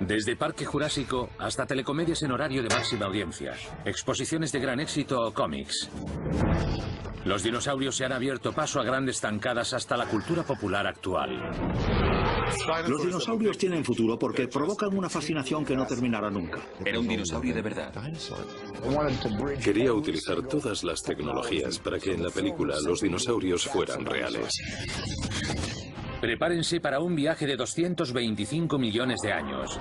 Desde Parque Jurásico hasta telecomedias en horario de máxima audiencia, exposiciones de gran éxito o cómics. Los dinosaurios se han abierto paso a grandes zancadas hasta la cultura popular actual. Los dinosaurios tienen futuro porque provocan una fascinación que no terminará nunca. Era un dinosaurio de verdad. Quería utilizar todas las tecnologías para que en la película los dinosaurios fueran reales. Prepárense para un viaje de 225 millones de años.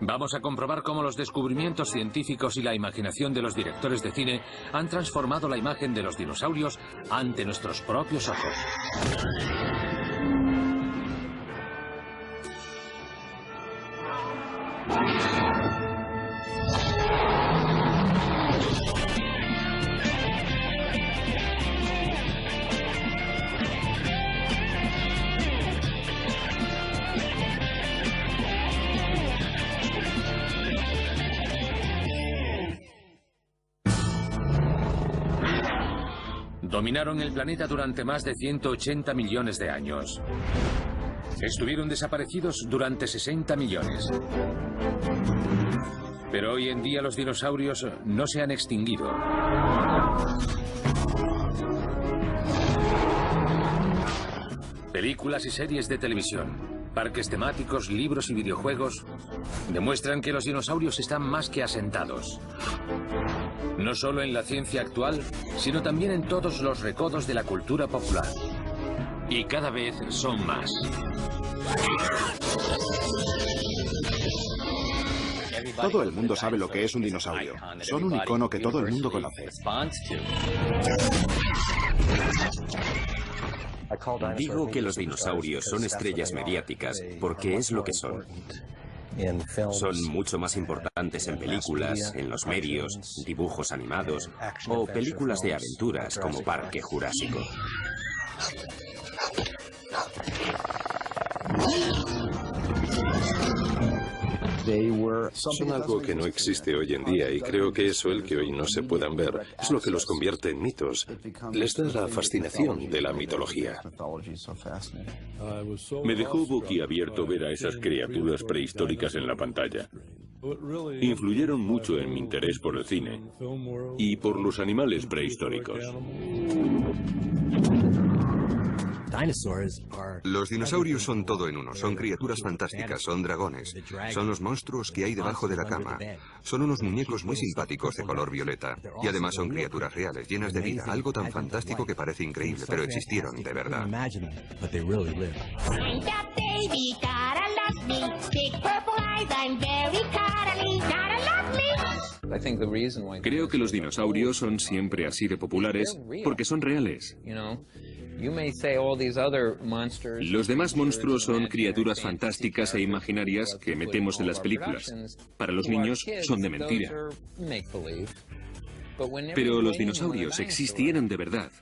Vamos a comprobar cómo los descubrimientos científicos y la imaginación de los directores de cine han transformado la imagen de los dinosaurios ante nuestros propios ojos. Dominaron el planeta durante más de 180 millones de años. Estuvieron desaparecidos durante 60 millones. Pero hoy en día los dinosaurios no se han extinguido. Películas y series de televisión, parques temáticos, libros y videojuegos demuestran que los dinosaurios están más que asentados. No solo en la ciencia actual, sino también en todos los recodos de la cultura popular. Y cada vez son más. Todo el mundo sabe lo que es un dinosaurio. Son un icono que todo el mundo conoce. Digo que los dinosaurios son estrellas mediáticas porque es lo que son. Son mucho más importantes en películas, en los medios, dibujos animados o películas de aventuras como Parque Jurásico. Son algo que no existe hoy en día y creo que eso, el que hoy no se puedan ver, es lo que los convierte en mitos. Les da la fascinación de la mitología. Me dejó boquiabierto ver a esas criaturas prehistóricas en la pantalla. Influyeron mucho en mi interés por el cine y por los animales prehistóricos. Los dinosaurios son todo en uno, son criaturas fantásticas, son dragones, son los monstruos que hay debajo de la cama, son unos muñecos muy simpáticos de color violeta y además son criaturas reales, llenas de vida, algo tan fantástico que parece increíble, pero existieron de verdad. Creo que los dinosaurios son siempre así de populares porque son reales. Los demás monstruos son criaturas fantásticas e imaginarias que metemos en las películas. Para los niños son de mentira. Pero los dinosaurios existieron de verdad.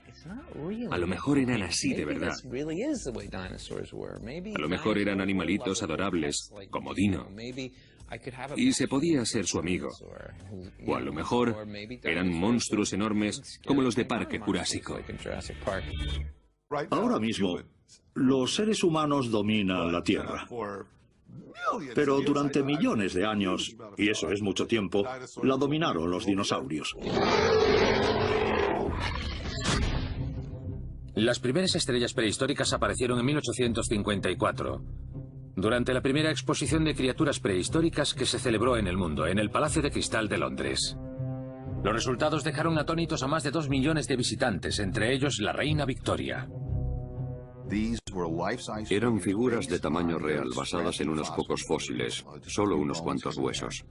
A lo mejor eran así de verdad. A lo mejor eran animalitos adorables, como Dino. Y se podía ser su amigo. O a lo mejor eran monstruos enormes como los de Parque Jurásico. Ahora mismo, los seres humanos dominan la Tierra. Pero durante millones de años, y eso es mucho tiempo, la dominaron los dinosaurios. Las primeras estrellas prehistóricas aparecieron en 1854, durante la primera exposición de criaturas prehistóricas que se celebró en el mundo, en el Palacio de Cristal de Londres. Los resultados dejaron atónitos a más de 2 millones de visitantes, entre ellos la reina Victoria. Eran figuras de tamaño real basadas en unos pocos fósiles, solo unos cuantos huesos.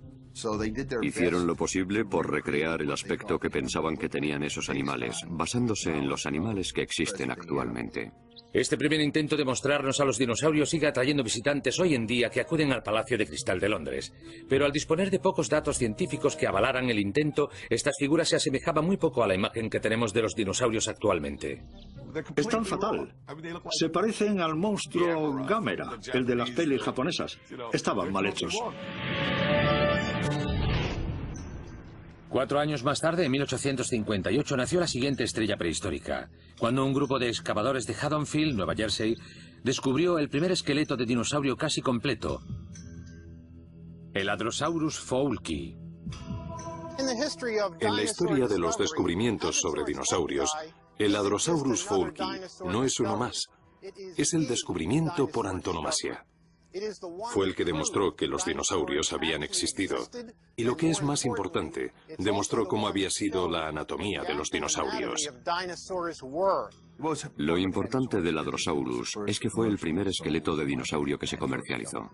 Hicieron lo posible por recrear el aspecto que pensaban que tenían esos animales, basándose en los animales que existen actualmente. Este primer intento de mostrarnos a los dinosaurios sigue atrayendo visitantes hoy en día que acuden al Palacio de Cristal de Londres. Pero al disponer de pocos datos científicos que avalaran el intento, estas figuras se asemejaban muy poco a la imagen que tenemos de los dinosaurios actualmente. Están fatal. Se parecen al monstruo Gamera, el de las pelis japonesas. Estaban mal hechos. 4 años más tarde, en 1858, nació la siguiente estrella prehistórica, cuando un grupo de excavadores de Haddonfield, Nueva Jersey, descubrió el primer esqueleto de dinosaurio casi completo. El Hadrosaurus foulkii. En la historia de los descubrimientos sobre dinosaurios, el Hadrosaurus foulkii no es uno más. Es el descubrimiento por antonomasia. Fue el que demostró que los dinosaurios habían existido. Y lo que es más importante, demostró cómo había sido la anatomía de los dinosaurios. Lo importante del Hadrosaurus es que fue el primer esqueleto de dinosaurio que se comercializó.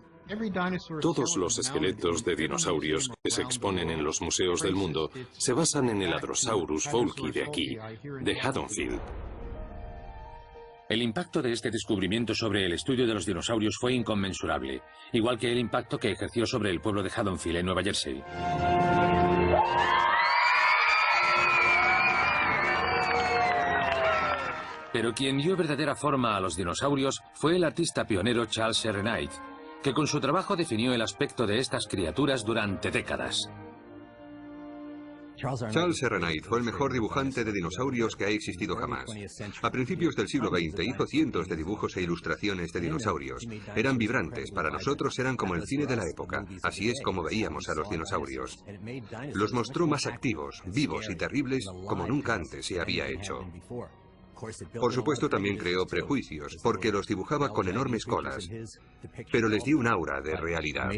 Todos los esqueletos de dinosaurios que se exponen en los museos del mundo se basan en el Hadrosaurus foulkii de aquí, de Haddonfield. El impacto de este descubrimiento sobre el estudio de los dinosaurios fue inconmensurable, igual que el impacto que ejerció sobre el pueblo de Haddonfield, en Nueva Jersey. Pero quien dio verdadera forma a los dinosaurios fue el artista pionero Charles Serrenait, que con su trabajo definió el aspecto de estas criaturas durante décadas. Charles Serrenait fue el mejor dibujante de dinosaurios que ha existido jamás. A principios del siglo XX hizo cientos de dibujos e ilustraciones de dinosaurios. Eran vibrantes, para nosotros eran como el cine de la época. Así es como veíamos a los dinosaurios. Los mostró más activos, vivos y terribles como nunca antes se había hecho. Por supuesto también creó prejuicios, porque los dibujaba con enormes colas, pero les dio un aura de realidad.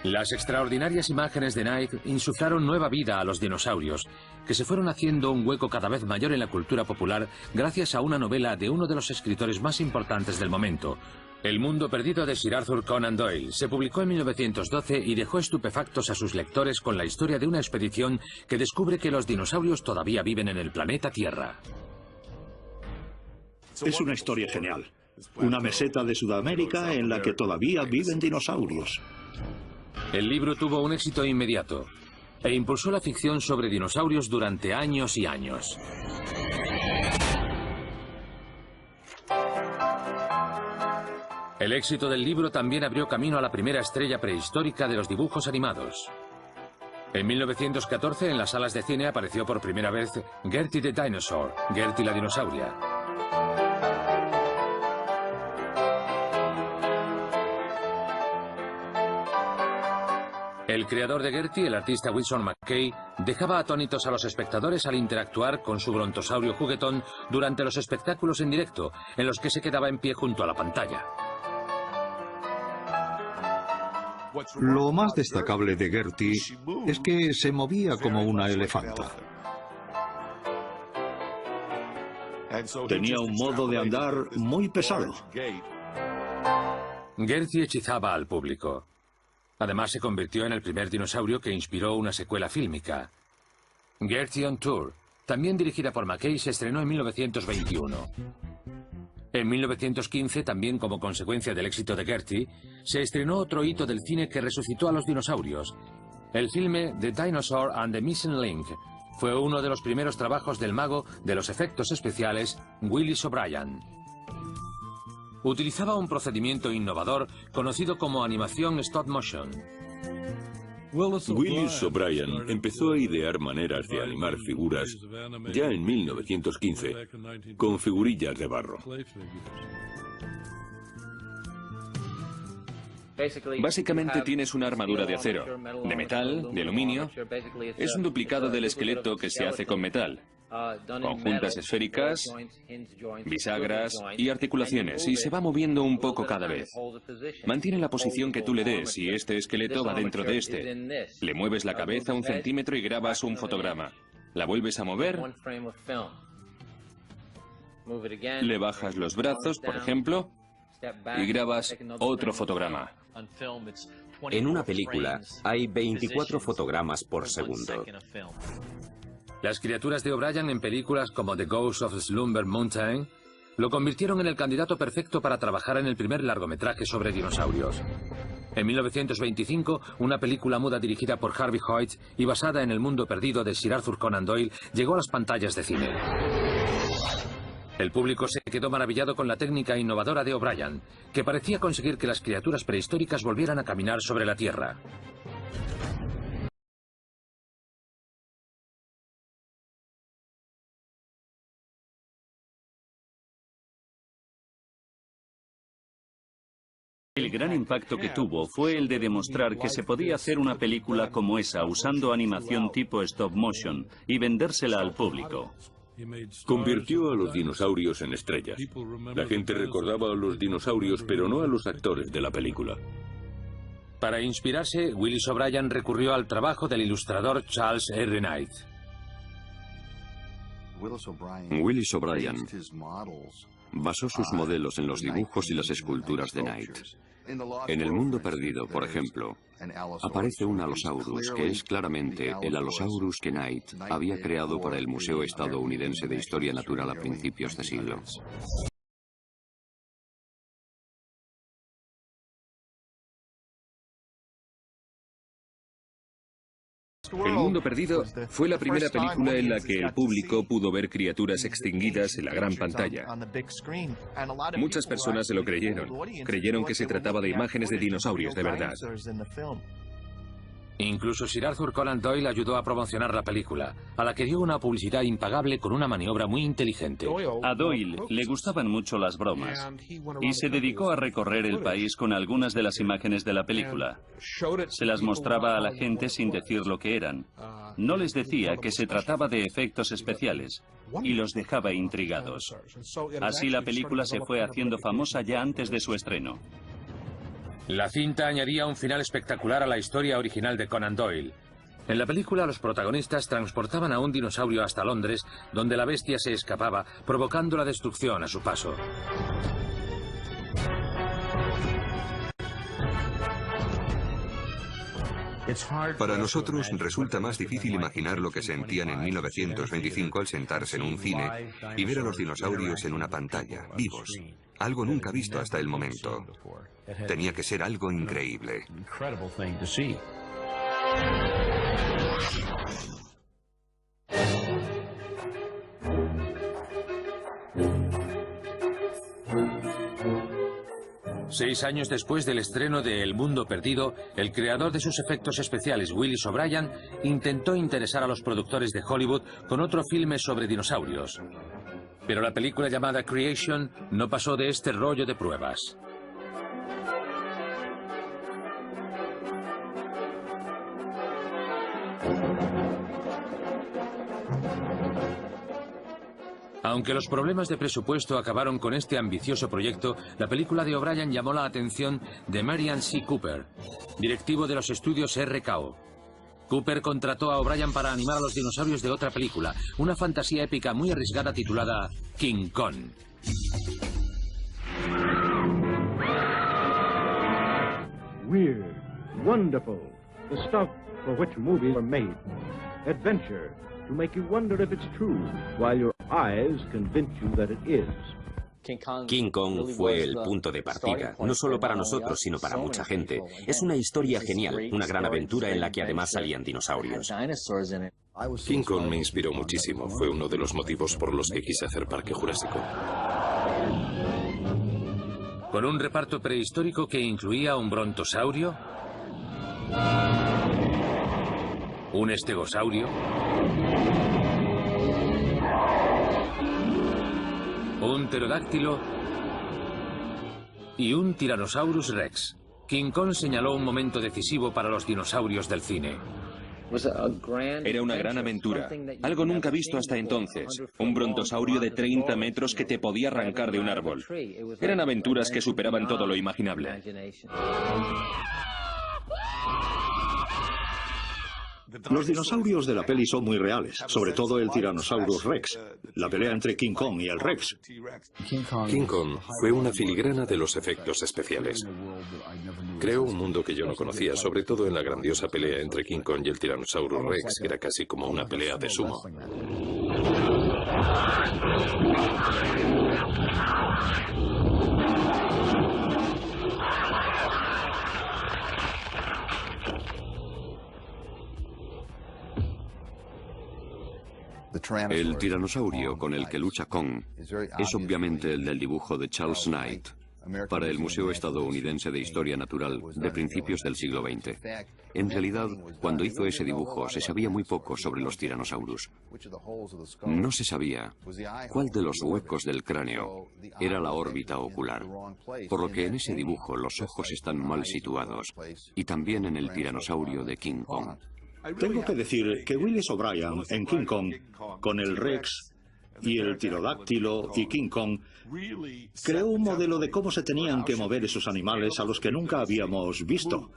Las extraordinarias imágenes de Knight insuflaron nueva vida a los dinosaurios, que se fueron haciendo un hueco cada vez mayor en la cultura popular gracias a una novela de uno de los escritores más importantes del momento. El mundo perdido de Sir Arthur Conan Doyle se publicó en 1912 y dejó estupefactos a sus lectores con la historia de una expedición que descubre que los dinosaurios todavía viven en el planeta Tierra. Es una historia genial. Una meseta de Sudamérica en la que todavía viven dinosaurios. El libro tuvo un éxito inmediato e impulsó la ficción sobre dinosaurios durante años y años. El éxito del libro también abrió camino a la primera estrella prehistórica de los dibujos animados. En 1914, en las salas de cine apareció por primera vez Gertie the Dinosaur, Gertie la dinosauria. El creador de Gertie, el artista Winsor McCay, dejaba atónitos a los espectadores al interactuar con su brontosaurio juguetón durante los espectáculos en directo, en los que se quedaba en pie junto a la pantalla. Lo más destacable de Gertie es que se movía como una elefanta. Tenía un modo de andar muy pesado. Gertie hechizaba al público. Además, se convirtió en el primer dinosaurio que inspiró una secuela fílmica. Gertie on Tour, también dirigida por McCay, se estrenó en 1921. En 1915, también como consecuencia del éxito de Gertie, se estrenó otro hito del cine que resucitó a los dinosaurios. El filme The Dinosaur and the Missing Link fue uno de los primeros trabajos del mago de los efectos especiales, Willis O'Brien. Utilizaba un procedimiento innovador conocido como animación stop motion. Willis O'Brien empezó a idear maneras de animar figuras ya en 1915 con figurillas de barro. Básicamente tienes una armadura de acero, de metal, de aluminio. Es un duplicado del esqueleto que se hace con metal, con juntas esféricas, bisagras y articulaciones, y se va moviendo un poco cada vez. Mantiene la posición que tú le des y este esqueleto va dentro de este. Le mueves la cabeza 1 centímetro y grabas un fotograma. La vuelves a mover, le bajas los brazos, por ejemplo, y grabas otro fotograma. En una película hay 24 fotogramas por segundo. Las criaturas de O'Brien en películas como The Ghost of Slumber Mountain lo convirtieron en el candidato perfecto para trabajar en el primer largometraje sobre dinosaurios. En 1925, una película muda dirigida por Harvey Hoyt y basada en el mundo perdido de Sir Arthur Conan Doyle llegó a las pantallas de cine. El público se quedó maravillado con la técnica innovadora de O'Brien, que parecía conseguir que las criaturas prehistóricas volvieran a caminar sobre la Tierra. El gran impacto que tuvo fue el de demostrar que se podía hacer una película como esa usando animación tipo stop motion y vendérsela al público. Convirtió a los dinosaurios en estrellas. La gente recordaba a los dinosaurios, pero no a los actores de la película. Para inspirarse, Willis O'Brien recurrió al trabajo del ilustrador Charles R. Knight. Willis O'Brien basó sus modelos en los dibujos y las esculturas de Knight. En El Mundo Perdido, por ejemplo, aparece un Allosaurus que es claramente el Allosaurus que Knight había creado para el Museo Estadounidense de Historia Natural a principios de siglo. El Mundo Perdido fue la primera película en la que el público pudo ver criaturas extinguidas en la gran pantalla. Muchas personas se lo creyeron que se trataba de imágenes de dinosaurios de verdad. Incluso Sir Arthur Conan Doyle ayudó a promocionar la película, a la que dio una publicidad impagable con una maniobra muy inteligente. A Doyle le gustaban mucho las bromas y se dedicó a recorrer el país con algunas de las imágenes de la película. Se las mostraba a la gente sin decir lo que eran. No les decía que se trataba de efectos especiales y los dejaba intrigados. Así la película se fue haciendo famosa ya antes de su estreno. La cinta añadía un final espectacular a la historia original de Conan Doyle. En la película, los protagonistas transportaban a un dinosaurio hasta Londres, donde la bestia se escapaba, provocando la destrucción a su paso. Para nosotros resulta más difícil imaginar lo que sentían en 1925 al sentarse en un cine y ver a los dinosaurios en una pantalla, vivos. Algo nunca visto hasta el momento. Tenía que ser algo increíble. 6 años después del estreno de El Mundo Perdido, el creador de sus efectos especiales, Willis O'Brien, intentó interesar a los productores de Hollywood con otro filme sobre dinosaurios. Pero la película llamada Creation no pasó de este rollo de pruebas. Aunque los problemas de presupuesto acabaron con este ambicioso proyecto, la película de O'Brien llamó la atención de Merian C. Cooper, directivo de los estudios RKO. Cooper contrató a O'Brien para animar a los dinosaurios de otra película, una fantasía épica muy arriesgada titulada King Kong. Weird, wonderful, the stuff for which movies are made. Adventure, to make you wonder if it's true, while your eyes convince you that it is. King Kong fue el punto de partida, no solo para nosotros, sino para mucha gente. Es una historia genial, una gran aventura en la que además salían dinosaurios. King Kong me inspiró muchísimo, fue uno de los motivos por los que quise hacer Parque Jurásico. Con un reparto prehistórico que incluía un brontosaurio, un estegosaurio, un pterodáctilo y un Tyrannosaurus Rex. King Kong señaló un momento decisivo para los dinosaurios del cine. Era una gran aventura, algo nunca visto hasta entonces. Un brontosaurio de 30 metros que te podía arrancar de un árbol. Eran aventuras que superaban todo lo imaginable. Los dinosaurios de la peli son muy reales, sobre todo el Tyrannosaurus Rex, la pelea entre King Kong y el Rex. King Kong fue una filigrana de los efectos especiales. Creó un mundo que yo no conocía, sobre todo en la grandiosa pelea entre King Kong y el Tyrannosaurus Rex, que era casi como una pelea de sumo. El tiranosaurio con el que lucha Kong es obviamente el del dibujo de Charles Knight, para el Museo Estadounidense de Historia Natural de principios del siglo XX. En realidad, cuando hizo ese dibujo, se sabía muy poco sobre los Tyrannosaurus. No se sabía cuál de los huecos del cráneo era la órbita ocular, por lo que en ese dibujo los ojos están mal situados, y también en el tiranosaurio de King Kong. Tengo que decir que Willis O'Brien en King Kong, con el Rex y el pterodáctilo y King Kong, creó un modelo de cómo se tenían que mover esos animales a los que nunca habíamos visto.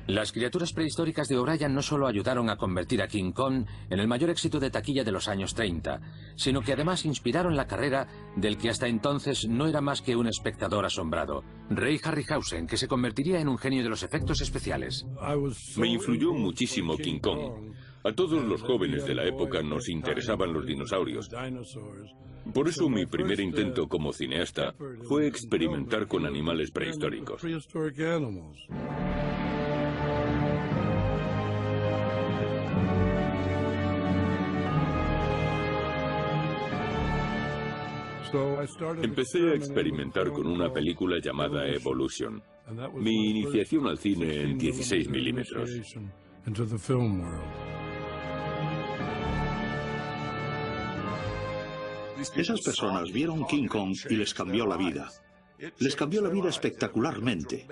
Las criaturas prehistóricas de O'Brien no solo ayudaron a convertir a King Kong en el mayor éxito de taquilla de los años 30, sino que además inspiraron la carrera del que hasta entonces no era más que un espectador asombrado, Ray Harryhausen, que se convertiría en un genio de los efectos especiales. Me influyó muchísimo King Kong. A todos los jóvenes de la época nos interesaban los dinosaurios. Por eso mi primer intento como cineasta fue experimentar con animales prehistóricos. Empecé a experimentar con una película llamada Evolution. Mi iniciación al cine en 16 milímetros. Esas personas vieron King Kong y les cambió la vida. Les cambió la vida espectacularmente.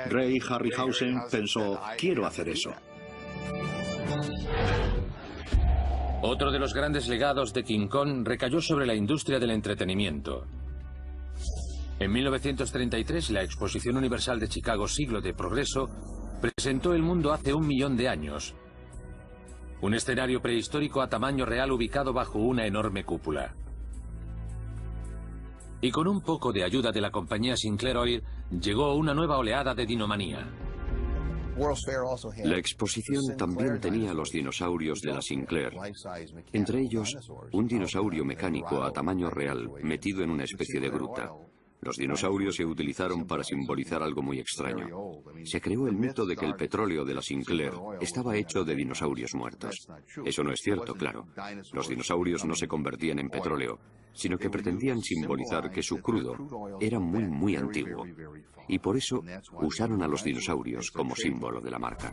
Ray Harryhausen pensó, quiero hacer eso. Otro de los grandes legados de King Kong recayó sobre la industria del entretenimiento. En 1933, la Exposición Universal de Chicago Siglo de Progreso presentó el mundo hace 1 millón de años. Un escenario prehistórico a tamaño real ubicado bajo una enorme cúpula. Y con un poco de ayuda de la compañía Sinclair Oil, llegó una nueva oleada de dinomanía. La exposición también tenía los dinosaurios de la Sinclair, entre ellos un dinosaurio mecánico a tamaño real metido en una especie de gruta. Los dinosaurios se utilizaron para simbolizar algo muy extraño. Se creó el mito de que el petróleo de la Sinclair estaba hecho de dinosaurios muertos. Eso no es cierto, claro. Los dinosaurios no se convertían en petróleo, sino que pretendían simbolizar que su crudo era muy antiguo. Y por eso usaron a los dinosaurios como símbolo de la marca.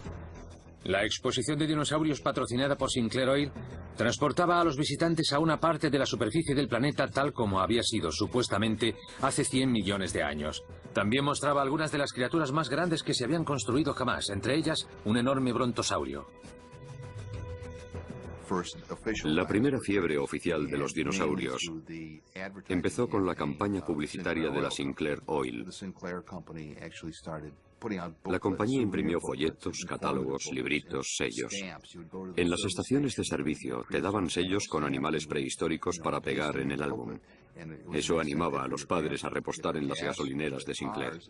La exposición de dinosaurios patrocinada por Sinclair Oil transportaba a los visitantes a una parte de la superficie del planeta tal como había sido, supuestamente, hace 100 millones de años. También mostraba algunas de las criaturas más grandes que se habían construido jamás, entre ellas un enorme brontosaurio. La primera fiebre oficial de los dinosaurios empezó con la campaña publicitaria de la Sinclair Oil. La compañía imprimió folletos, catálogos, libritos, sellos. En las estaciones de servicio te daban sellos con animales prehistóricos para pegar en el álbum. Eso animaba a los padres a repostar en las gasolineras de Sinclair.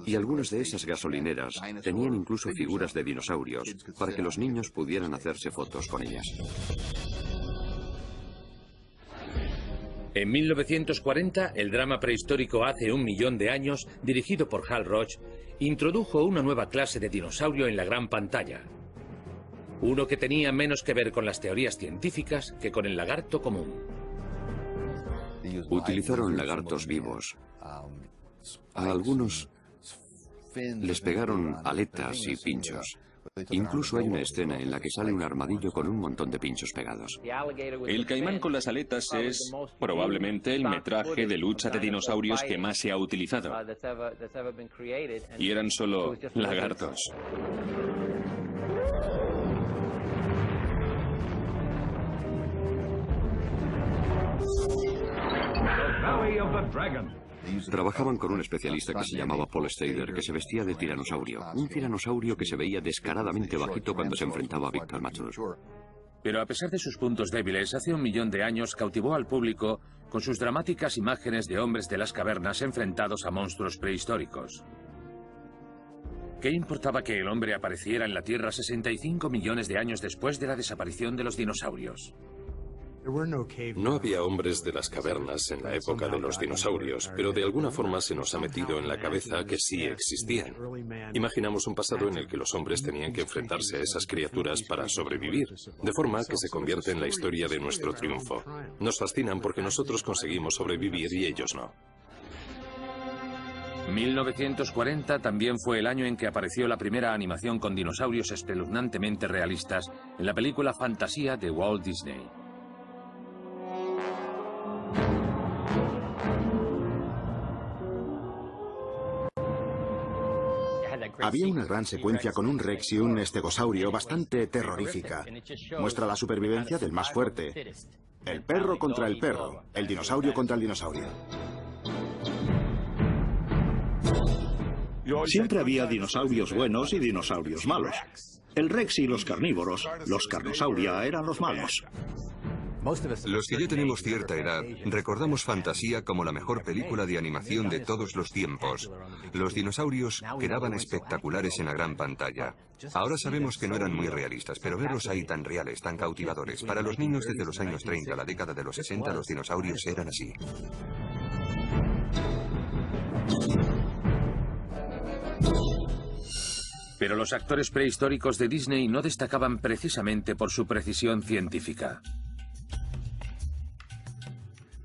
Y algunas de esas gasolineras tenían incluso figuras de dinosaurios para que los niños pudieran hacerse fotos con ellas. En 1940, el drama prehistórico Hace 1 millón de años, dirigido por Hal Roach, introdujo una nueva clase de dinosaurio en la gran pantalla. Uno que tenía menos que ver con las teorías científicas que con el lagarto común. Utilizaron lagartos vivos. A algunos les pegaron aletas y pinchos. Incluso hay una escena en la que sale un armadillo con un montón de pinchos pegados. El caimán con las aletas es probablemente el metraje de lucha de dinosaurios que más se ha utilizado. Y eran solo lagartos. Trabajaban con un especialista que se llamaba Paul Stader, que se vestía de tiranosaurio. Un tiranosaurio que se veía descaradamente bajito cuando se enfrentaba a Victor Mature. Pero a pesar de sus puntos débiles, hace 1 millón de años cautivó al público con sus dramáticas imágenes de hombres de las cavernas enfrentados a monstruos prehistóricos. ¿Qué importaba que el hombre apareciera en la Tierra 65 millones de años después de la desaparición de los dinosaurios? No había hombres de las cavernas en la época de los dinosaurios, pero de alguna forma se nos ha metido en la cabeza que sí existían. Imaginamos un pasado en el que los hombres tenían que enfrentarse a esas criaturas para sobrevivir, de forma que se convierte en la historia de nuestro triunfo. Nos fascinan porque nosotros conseguimos sobrevivir y ellos no. 1940 también fue el año en que apareció la primera animación con dinosaurios espeluznantemente realistas en la película Fantasía de Walt Disney. Había una gran secuencia con un Rex y un estegosaurio bastante terrorífica. Muestra la supervivencia del más fuerte. El perro contra el perro, el dinosaurio contra el dinosaurio. Siempre había dinosaurios buenos y dinosaurios malos. El Rex y los carnívoros, los Carnosauria, eran los malos. Los que ya tenemos cierta edad recordamos Fantasía como la mejor película de animación de todos los tiempos. Los dinosaurios quedaban espectaculares en la gran pantalla. Ahora sabemos que no eran muy realistas, pero verlos ahí tan reales, tan cautivadores. Para los niños desde los años 30 a la década de los 60, los dinosaurios eran así. Pero los actores prehistóricos de Disney no destacaban precisamente por su precisión científica.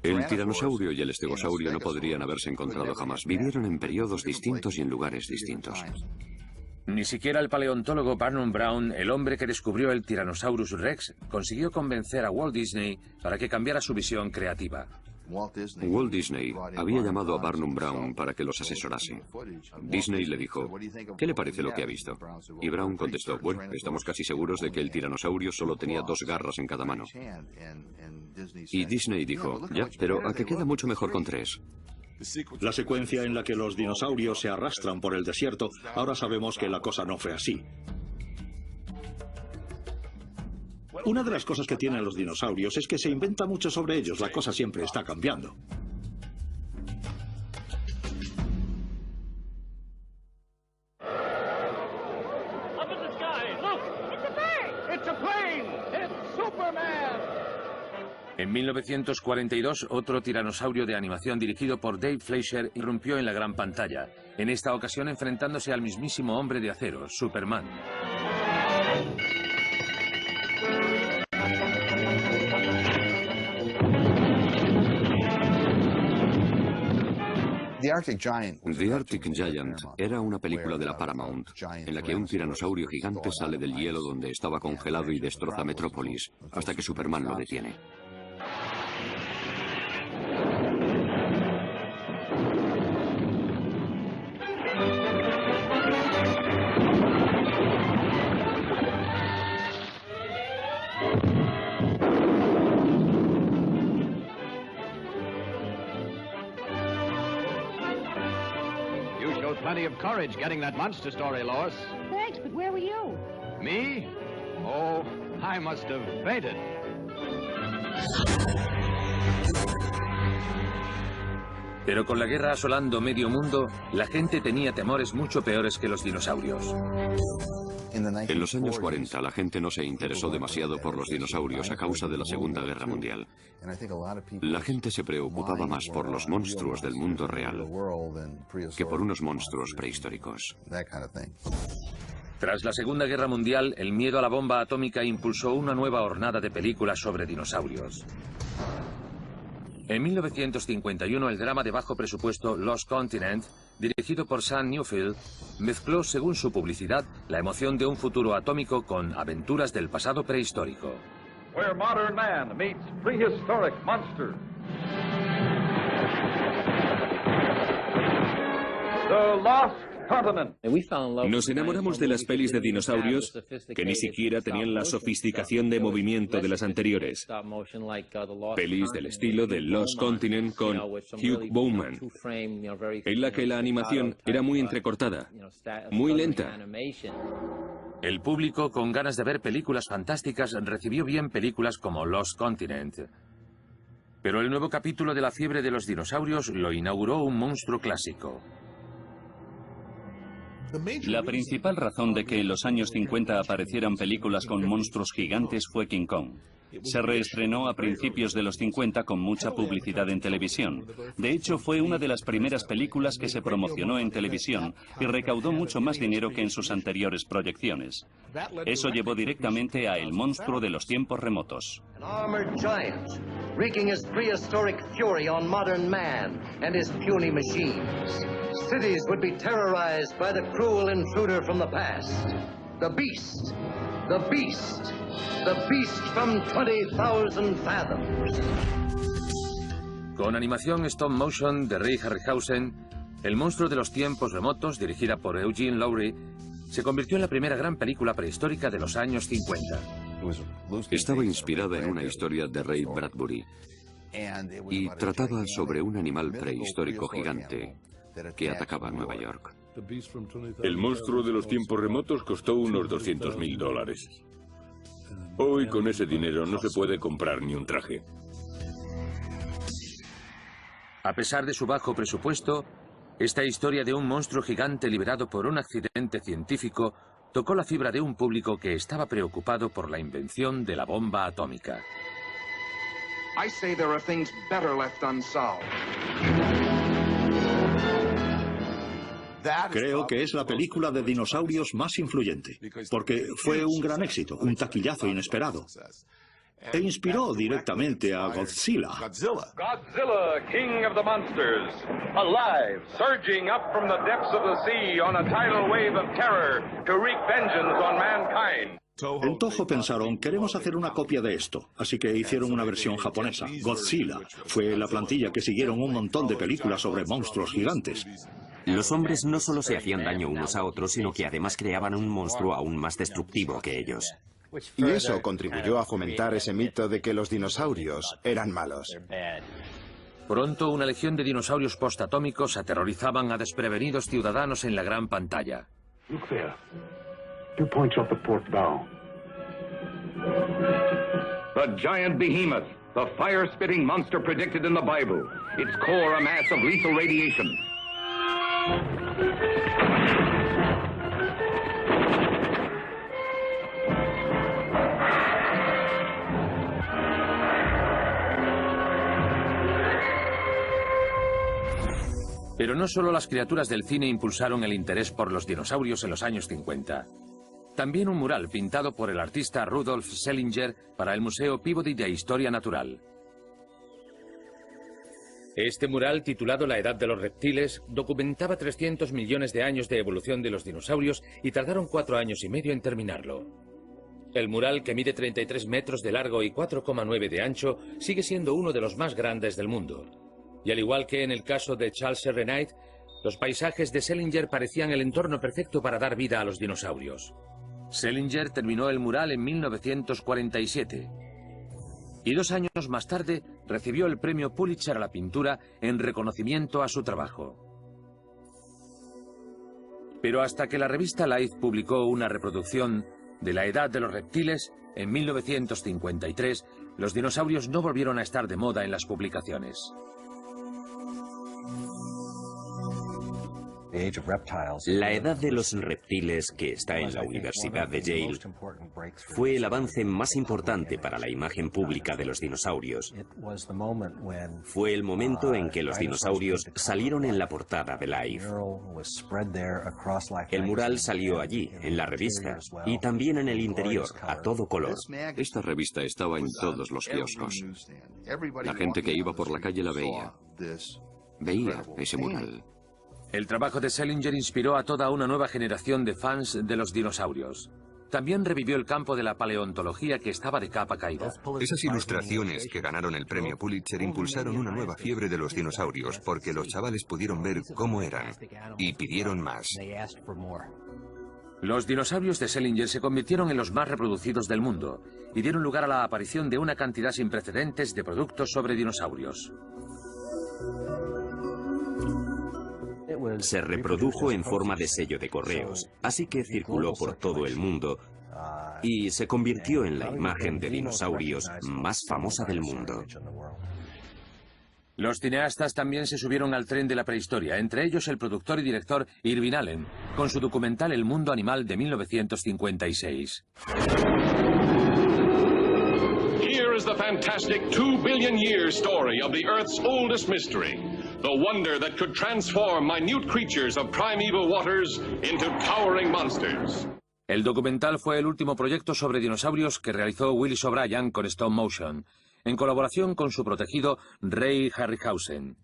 El tiranosaurio y el estegosaurio no podrían haberse encontrado jamás. Vivieron en periodos distintos y en lugares distintos. Ni siquiera el paleontólogo Barnum Brown, el hombre que descubrió el Tyrannosaurus Rex, consiguió convencer a Walt Disney para que cambiara su visión creativa. Walt Disney había llamado a Barnum Brown para que los asesorase. Disney le dijo, ¿qué le parece lo que ha visto? Y Brown contestó, bueno, estamos casi seguros de que el tiranosaurio solo tenía 2 garras en cada mano. Y Disney dijo, ya, pero ¿a que queda mucho mejor con 3? La secuencia en la que los dinosaurios se arrastran por el desierto, ahora sabemos que la cosa no fue así. Una de las cosas que tienen los dinosaurios es que se inventa mucho sobre ellos. La cosa siempre está cambiando. En 1942, otro tiranosaurio de animación dirigido por Dave Fleischer irrumpió en la gran pantalla, en esta ocasión enfrentándose al mismísimo hombre de acero, Superman. The Arctic Giant era una película de la Paramount, en la que un tiranosaurio gigante sale del hielo donde estaba congelado y destroza Metrópolis, hasta que Superman lo detiene. Plenty of courage getting that monster story, Lois. Thanks, but where were you? Me? Oh, I must have fainted. Pero con la guerra asolando medio mundo, la gente tenía temores mucho peores que los dinosaurios. En los años 40, la gente no se interesó demasiado por los dinosaurios a causa de la Segunda Guerra Mundial. La gente se preocupaba más por los monstruos del mundo real que por unos monstruos prehistóricos. Tras la Segunda Guerra Mundial, el miedo a la bomba atómica impulsó una nueva hornada de películas sobre dinosaurios. En 1951, el drama de bajo presupuesto Lost Continent, dirigido por Sam Newfield, mezcló, según su publicidad, la emoción de un futuro atómico con aventuras del pasado prehistórico. Where modern man meets prehistoric monsters. The Lost Continent. Nos enamoramos de las pelis de dinosaurios que ni siquiera tenían la sofisticación de movimiento de las anteriores. Pelis del estilo de Lost Continent con Hugh Bowman, en la que la animación era muy entrecortada, muy lenta. El público, con ganas de ver películas fantásticas, recibió bien películas como Lost Continent. Pero el nuevo capítulo de la fiebre de los dinosaurios lo inauguró un monstruo clásico. La principal razón de que en los años 50 aparecieran películas con monstruos gigantes fue King Kong. Se reestrenó a principios de los 50 con mucha publicidad en televisión. De hecho, fue una de las primeras películas que se promocionó en televisión y recaudó mucho más dinero que en sus anteriores proyecciones. Eso llevó directamente a El monstruo de los tiempos remotos. An armored giant, wreaking his prehistoric fury on modern man and his puny machines. Cities would be terrorized by the cruel intruder from the past. The Beast. The Beast. The Beast from 20,000 fathoms. Con animación stop motion de Ray Harryhausen, El monstruo de los tiempos remotos, dirigida por Eugene Lowry, se convirtió en la primera gran película prehistórica de los años 50. Estaba inspirada en una historia de Ray Bradbury y trataba sobre un animal prehistórico gigante que atacaba Nueva York. El monstruo de los tiempos remotos costó unos $200,000. Hoy con ese dinero no se puede comprar ni un traje. A pesar de su bajo presupuesto, esta historia de un monstruo gigante liberado por un accidente científico tocó la fibra de un público que estaba preocupado por la invención de la bomba atómica. I say there are things better left unsolved. Creo que es la película de dinosaurios más influyente, porque fue un gran éxito, un taquillazo inesperado. E inspiró directamente a Godzilla. Godzilla, king of the monsters, alive, surging up from the depths of the sea on a tidal wave of terror to wreak vengeance on mankind. En Toho pensaron, queremos hacer una copia de esto, así que hicieron una versión japonesa, Godzilla. Fue la plantilla que siguieron un montón de películas sobre monstruos gigantes. Los hombres no solo se hacían daño unos a otros, sino que además creaban un monstruo aún más destructivo que ellos. Y eso contribuyó a fomentar ese mito de que los dinosaurios eran malos. Pronto, una legión de dinosaurios postatómicos aterrorizaban a desprevenidos ciudadanos en la gran pantalla. Look there. 2 points off the port bow. The giant behemoth, the fire-spitting monster predicted in the Bible. Its core a mass of lethal radiation. Pero no solo las criaturas del cine impulsaron el interés por los dinosaurios en los años 50. También un mural pintado por el artista Rudolf Selinger para el Museo Peabody de Historia Natural. Este mural, titulado La Edad de los Reptiles, documentaba 300 millones de años de evolución de los dinosaurios y tardaron 4 años y medio en terminarlo. El mural, que mide 33 metros de largo y 4,9 de ancho, sigue siendo uno de los más grandes del mundo. Y al igual que en el caso de Charles R. Knight, los paisajes de Selinger parecían el entorno perfecto para dar vida a los dinosaurios. Selinger terminó el mural en 1947 y 2 años más tarde recibió el premio Pulitzer a la pintura en reconocimiento a su trabajo. Pero hasta que la revista Life publicó una reproducción de La Edad de los Reptiles en 1953, los dinosaurios no volvieron a estar de moda en las publicaciones. La edad de los reptiles, que está en la Universidad de Yale, fue el avance más importante para la imagen pública de los dinosaurios. Fue el momento en que los dinosaurios salieron en la portada de Life. El mural salió allí, en la revista, y también en el interior, a todo color. Esta revista estaba en todos los kioscos. La gente que iba por la calle la veía. Veía ese mural. El trabajo de Selinger inspiró a toda una nueva generación de fans de los dinosaurios. También revivió el campo de la paleontología que estaba de capa caída. Esas ilustraciones que ganaron el premio Pulitzer impulsaron una nueva fiebre de los dinosaurios porque los chavales pudieron ver cómo eran y pidieron más. Los dinosaurios de Selinger se convirtieron en los más reproducidos del mundo y dieron lugar a la aparición de una cantidad sin precedentes de productos sobre dinosaurios. Se reprodujo en forma de sello de correos, así que circuló por todo el mundo y se convirtió en la imagen de dinosaurios más famosa del mundo. Los cineastas también se subieron al tren de la prehistoria, entre ellos el productor y director Irving Allen, con su documental El mundo animal de 1956. Here is the fantastic 2 billion year story of the Earth's oldest mystery, the wonder that could transform minute creatures of primeval waters into towering monsters. El documental fue el último proyecto sobre dinosaurios que realizó Willis O'Brien con Stop Motion, en colaboración con su protegido Ray Harryhausen.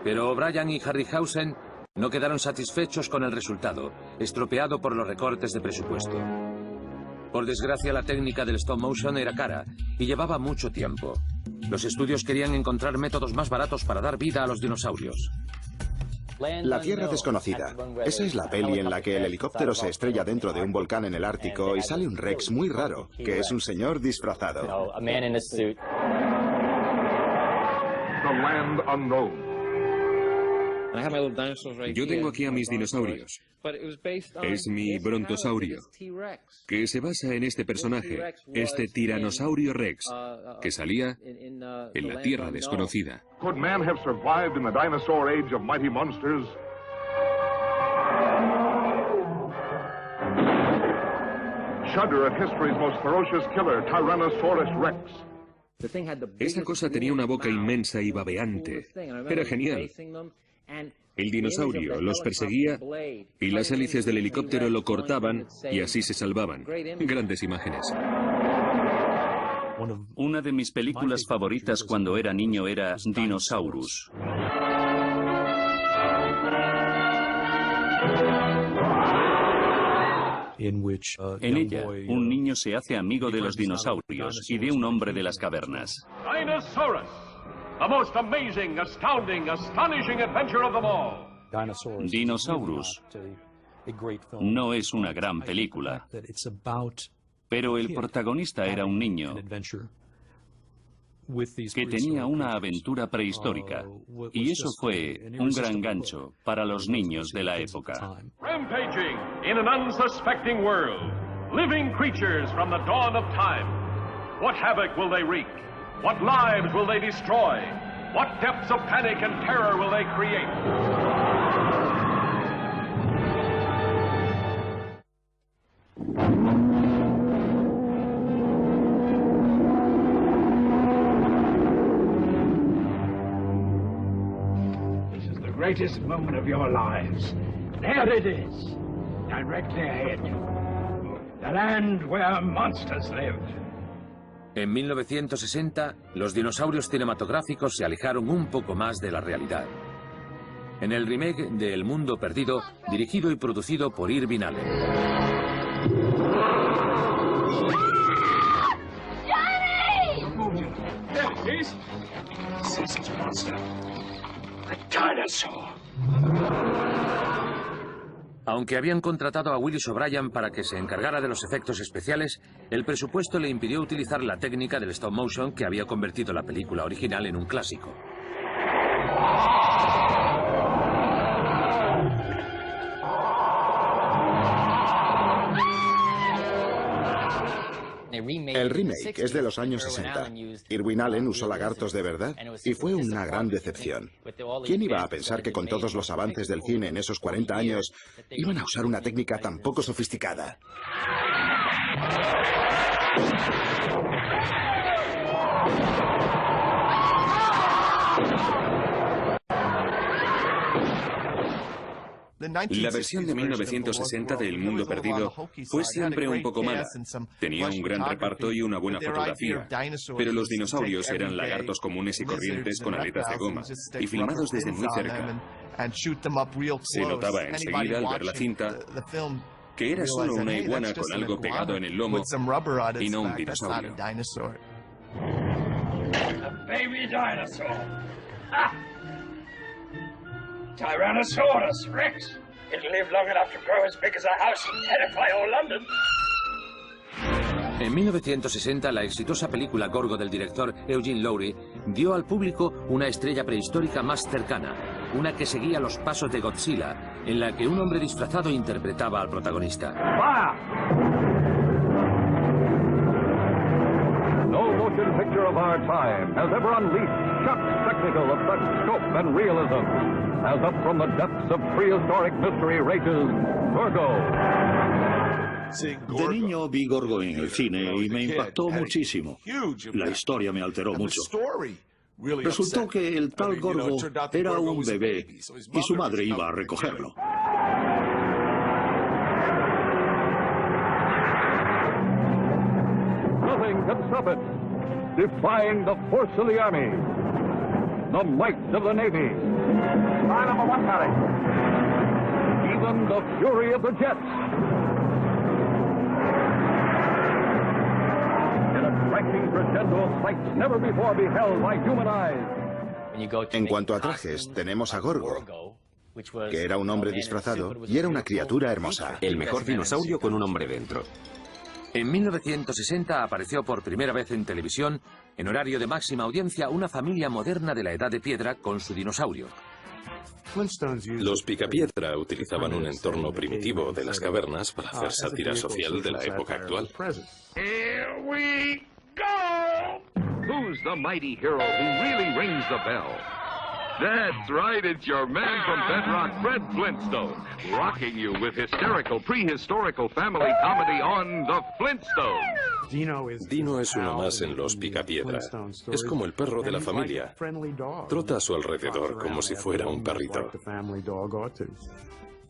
Pero O'Brien y Harryhausen no quedaron satisfechos con el resultado, estropeado por los recortes de presupuesto. Por desgracia, la técnica del stop motion era cara y llevaba mucho tiempo. Los estudios querían encontrar métodos más baratos para dar vida a los dinosaurios. La Tierra Desconocida. Esa es la peli en la que el helicóptero se estrella dentro de un volcán en el Ártico y sale un Rex muy raro, que es un señor disfrazado. The land unknown. Yo tengo aquí a mis dinosaurios. Es mi brontosaurio, que se basa en este personaje, este tiranosaurio Rex, que salía en la Tierra Desconocida. Could man have survived in the dinosaur age of mighty monsters? Shudder at history's most ferocious killer, Tyrannosaurus Rex. Esa cosa tenía una boca inmensa y babeante. Era genial. El dinosaurio los perseguía y las hélices del helicóptero lo cortaban y así se salvaban. Grandes imágenes. Una de mis películas favoritas cuando era niño era Dinosaurus. En ella, un niño se hace amigo de los dinosaurios y de un hombre de las cavernas. Dinosaurus, the most amazing, astounding, astonishing adventure of them all. Dinosaurus no es una gran película, pero el protagonista era un niño que tenía una aventura prehistórica, y eso fue un gran gancho para los niños de la época. Rampaging in an unsuspecting world, living creatures from the dawn of time. What havoc will they wreak? What lives will they destroy? What depths of panic and terror will they create? Greatest moment of your lives. There it is, directly ahead. The land where monsters live. En 1960, los dinosaurios cinematográficos se alejaron un poco más de la realidad. En el remake de El mundo perdido, dirigido y producido por Irving Allen. ¡Johnny! There it is. This is a monster. Dinosaur. Aunque habían contratado a Willis O'Brien para que se encargara de los efectos especiales, el presupuesto le impidió utilizar la técnica del stop motion que había convertido la película original en un clásico. El remake es de los años 60. Irving Allen usó lagartos de verdad y fue una gran decepción. ¿Quién iba a pensar que con todos los avances del cine en esos 40 años iban a usar una técnica tan poco sofisticada? La versión de 1960 de El mundo perdido fue siempre un poco mala. Tenía un gran reparto y una buena fotografía, pero los dinosaurios eran lagartos comunes y corrientes con aletas de goma, y filmados desde muy cerca. Se notaba enseguida al ver la cinta que era solo una iguana con algo pegado en el lomo y no un dinosaurio. Baby dinosaur. Ah! Tyrannosaurus Rex. It'll live long enough to grow as big as a house and terrify all London. En 1960, la exitosa película Gorgo del director Eugene Lowry dio al público una estrella prehistórica más cercana, una que seguía los pasos de Godzilla, en la que un hombre disfrazado interpretaba al protagonista. No motion picture of our time has ever unleashed shock spectacle of such scope and realism as up from the depths of prehistoric mystery rages Gorgo. De niño vi Gorgo en el cine y me impactó muchísimo. La historia me alteró mucho. Resultó que el tal Gorgo era un bebé y su madre iba a recogerlo. Nothing can stop it. Defying the force of the Army, the might of the Navy, Line number 1, Harry. Even the fury of the jets. In a striking crescendo of sights never before beheld by human eyes. En cuanto a trajes, tenemos a Gorgo, que era un hombre disfrazado y era una criatura hermosa. El mejor dinosaurio con un hombre dentro. En 1960 apareció por primera vez en televisión, en horario de máxima audiencia, una familia moderna de la Edad de Piedra con su dinosaurio. Los Picapiedra utilizaban un entorno primitivo de las cavernas para hacer sátira social de la época actual. Here we go! Who's the mighty hero who really rings the bell? That's right, it's your man from Bedrock, Fred Flintstone, rocking you with hysterical prehistorical family comedy on The Flintstones. Dino es uno más en los Picapiedra. Es como el perro de la familia. Trota a su alrededor como si fuera un perrito.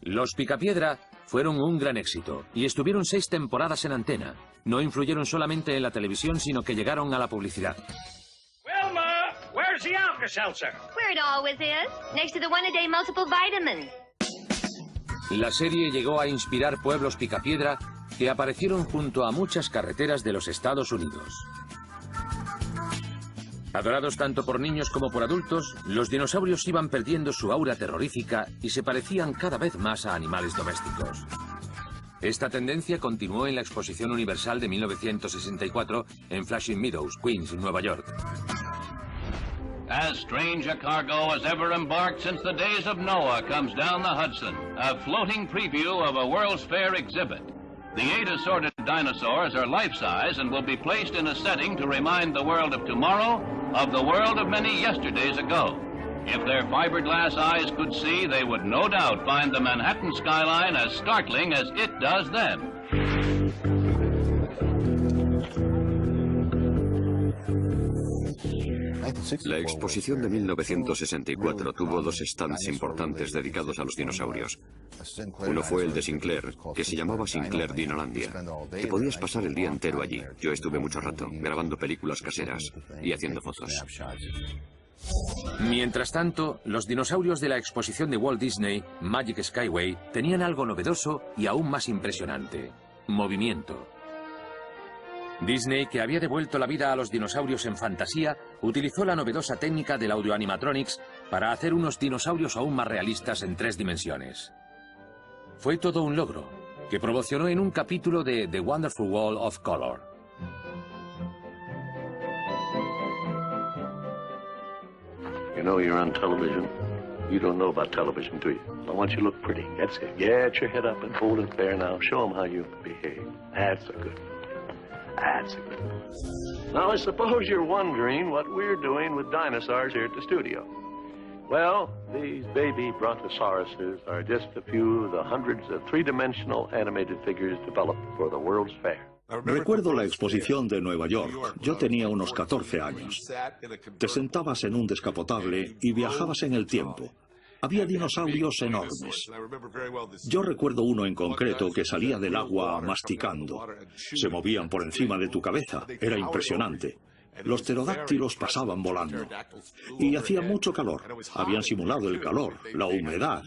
Los Picapiedra fueron un gran éxito y estuvieron 6 temporadas en antena. No influyeron solamente en la televisión, sino que llegaron a la publicidad. Where's the Alka-Seltzer? Where it always is, next to the one-a-day multiple vitamin. La serie llegó a inspirar pueblos picapiedra que aparecieron junto a muchas carreteras de los Estados Unidos. Adorados tanto por niños como por adultos, los dinosaurios iban perdiendo su aura terrorífica y se parecían cada vez más a animales domésticos. Esta tendencia continuó en la Exposición Universal de 1964 en Flushing Meadows, Queens, Nueva York. As strange a cargo as ever embarked since the days of Noah comes down the Hudson, a floating preview of a World's Fair exhibit. The 8 assorted dinosaurs are life-size and will be placed in a setting to remind the world of tomorrow of the world of many yesterdays ago. If their fiberglass eyes could see, they would no doubt find the Manhattan skyline as startling as it does them. La exposición de 1964 tuvo 2 stands importantes dedicados a los dinosaurios. Uno fue el de Sinclair, que se llamaba Sinclair Dinolandia, y podías pasar el día entero allí. Yo estuve mucho rato, grabando películas caseras y haciendo fotos. Mientras tanto, los dinosaurios de la exposición de Walt Disney, Magic Skyway, tenían algo novedoso y aún más impresionante: movimiento. Disney, que había devuelto la vida a los dinosaurios en fantasía, utilizó la novedosa técnica del audio-animatronics para hacer unos dinosaurios aún más realistas en 3 dimensiones. Fue todo un logro, que promocionó en un capítulo de The Wonderful World of Color. You know you're on television. You don't know about television, do you? I want you to look pretty. That's it. Get your head up and hold it there now. Show them how you behave. That's a good one. That's a good one. Now, I suppose you're wondering what we're doing with dinosaurs here at the studio. Well, these baby brontosauruses are just a few of the hundreds of 3-dimensional animated figures developed for the World's Fair. Recuerdo la exposición de Nueva York. Yo tenía unos 14 años. Te sentabas en un descapotable y viajabas en el tiempo. Había dinosaurios enormes. Yo recuerdo uno en concreto que salía del agua masticando. Se movían por encima de tu cabeza. Era impresionante. Los pterodáctilos pasaban volando. Y hacía mucho calor. Habían simulado el calor, la humedad.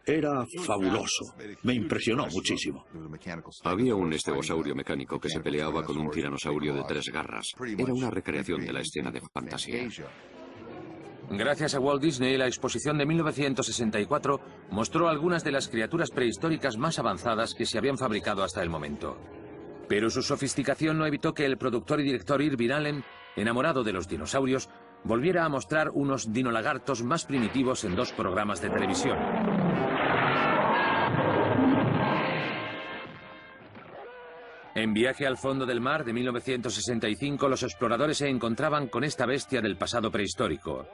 Era fabuloso. Me impresionó muchísimo. Había un estegosaurio mecánico que se peleaba con un tiranosaurio de 3 garras. Era una recreación de la escena de fantasía. Gracias a Walt Disney, la exposición de 1964 mostró algunas de las criaturas prehistóricas más avanzadas que se habían fabricado hasta el momento. Pero su sofisticación no evitó que el productor y director Irving Allen, enamorado de los dinosaurios, volviera a mostrar unos dinolagartos más primitivos en 2 programas de televisión. En Viaje al fondo del mar de 1965, los exploradores se encontraban con esta bestia del pasado prehistórico.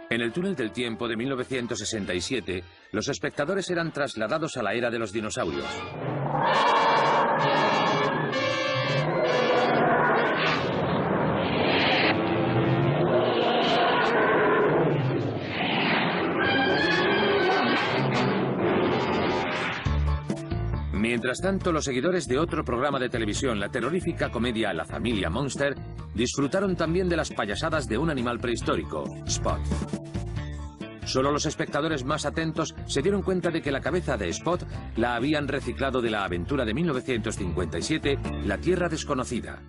En el túnel del tiempo de 1967, los espectadores eran trasladados a la era de los dinosaurios. Mientras tanto, los seguidores de otro programa de televisión, la terrorífica comedia La Familia Monster, disfrutaron también de las payasadas de un animal prehistórico, Spot. Solo los espectadores más atentos se dieron cuenta de que la cabeza de Spot la habían reciclado de la aventura de 1957, La Tierra Desconocida.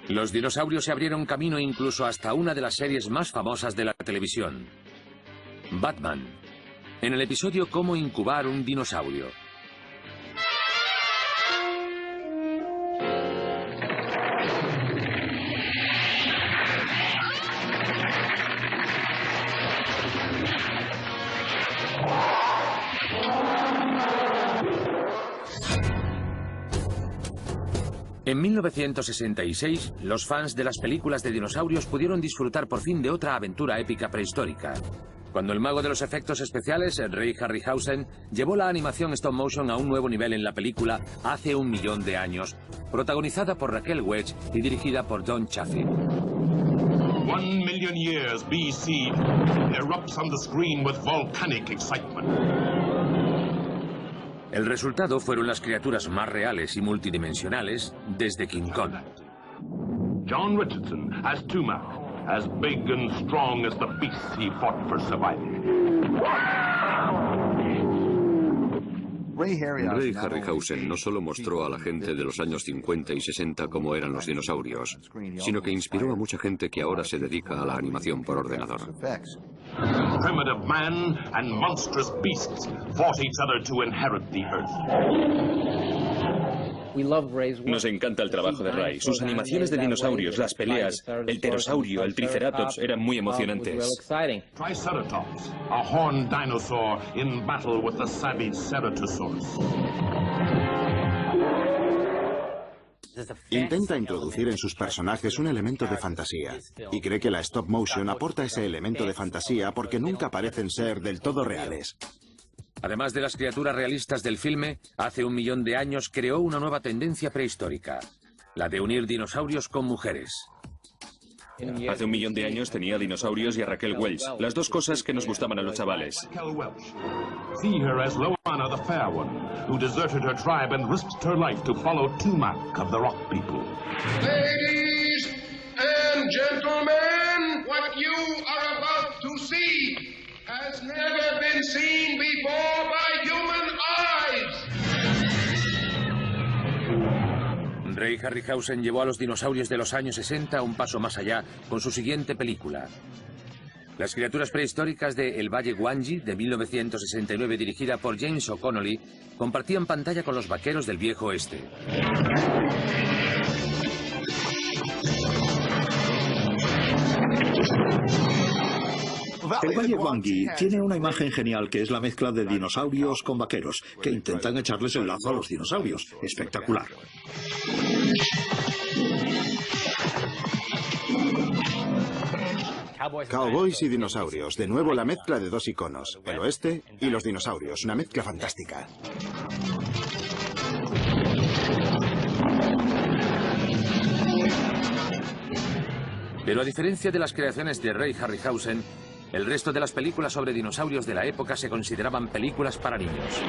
Los dinosaurios se abrieron camino incluso hasta una de las series más famosas de la televisión, Batman, en el episodio Cómo incubar un dinosaurio. En 1966, los fans de las películas de dinosaurios pudieron disfrutar por fin de otra aventura épica prehistórica, cuando el mago de los efectos especiales, Ray Harryhausen, llevó la animación stop motion a un nuevo nivel en la película Hace 1.000.000 de años, protagonizada por Raquel Welch y dirigida por Don Chaffee. 1,000,000 years BC erupts on the screen with volcanic excitement. El resultado fueron las criaturas más reales y multidimensionales desde King Kong. John Richardson as Tumac, as big and strong as the beasts he fought for survival. Ray Harryhausen no solo mostró a la gente de los años 50 y 60 cómo eran los dinosaurios, sino que inspiró a mucha gente que ahora se dedica a la animación por ordenador. Primitive man and monstrous beasts fought each other to inherit the earth. Nos encanta el trabajo de Ray. Sus animaciones de dinosaurios, las peleas, el pterosaurio, el triceratops eran muy emocionantes. Triceratops, a horned dinosaur in battle with the savage Ceratosaurus. Intenta introducir en sus personajes un elemento de fantasía, y cree que la stop motion aporta ese elemento de fantasía porque nunca parecen ser del todo reales. Además de las criaturas realistas del filme, Hace 1.000.000 de años creó una nueva tendencia prehistórica, la de unir dinosaurios con mujeres. Hace 1.000.000 de años tenía dinosaurios y a Raquel Welch, las dos cosas que nos gustaban a los chavales. See her as Loana the Fair One, who deserted her tribe and risked her life to follow Tumac of the Rock People. Ladies and gentlemen, what you are about to see has never been seen before by human eyes. Ray Harryhausen llevó a los dinosaurios de los años 60 un paso más allá con su siguiente película. Las criaturas prehistóricas de El Valle Gwangi, de 1969, dirigida por James O'Connolly, compartían pantalla con los vaqueros del Viejo Oeste. El Valle Gwangi tiene una imagen genial que es la mezcla de dinosaurios con vaqueros, que intentan echarles el lazo a los dinosaurios. Espectacular. Cowboys y dinosaurios, de nuevo la mezcla de dos iconos, el oeste y los dinosaurios, una mezcla fantástica. Pero a diferencia de las creaciones de Ray Harryhausen, el resto de las películas sobre dinosaurios de la época se consideraban películas para niños.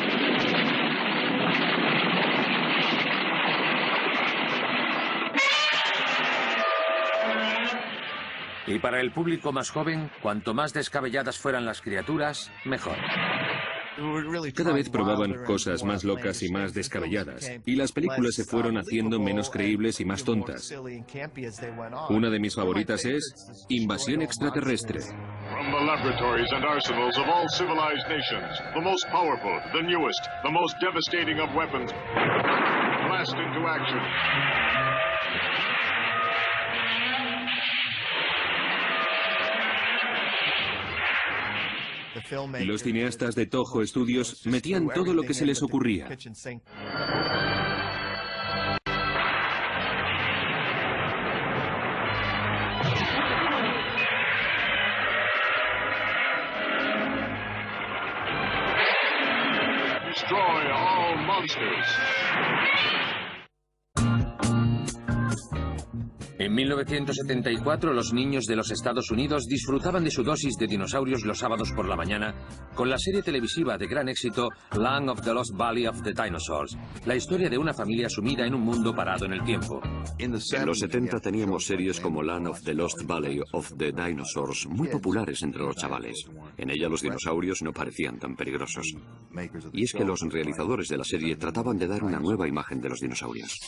Y para el público más joven, cuanto más descabelladas fueran las criaturas, mejor. Cada vez probaban cosas más locas y más descabelladas, y las películas se fueron haciendo menos creíbles y más tontas. Una de mis favoritas es Invasión Extraterrestre. From the laboratories and arsenals of all civilized nations, the most powerful, the newest, the most devastating of weapons, blast into action. Los cineastas de Toho Studios metían todo lo que se les ocurría. Destroy all monsters. En 1974, los niños de los Estados Unidos disfrutaban de su dosis de dinosaurios los sábados por la mañana con la serie televisiva de gran éxito Land of the Lost Valley of the Dinosaurs, la historia de una familia sumida en un mundo parado en el tiempo. En los 70 teníamos series como Land of the Lost Valley of the Dinosaurs, muy populares entre los chavales. En ella los dinosaurios no parecían tan peligrosos. Y es que los realizadores de la serie trataban de dar una nueva imagen de los dinosaurios.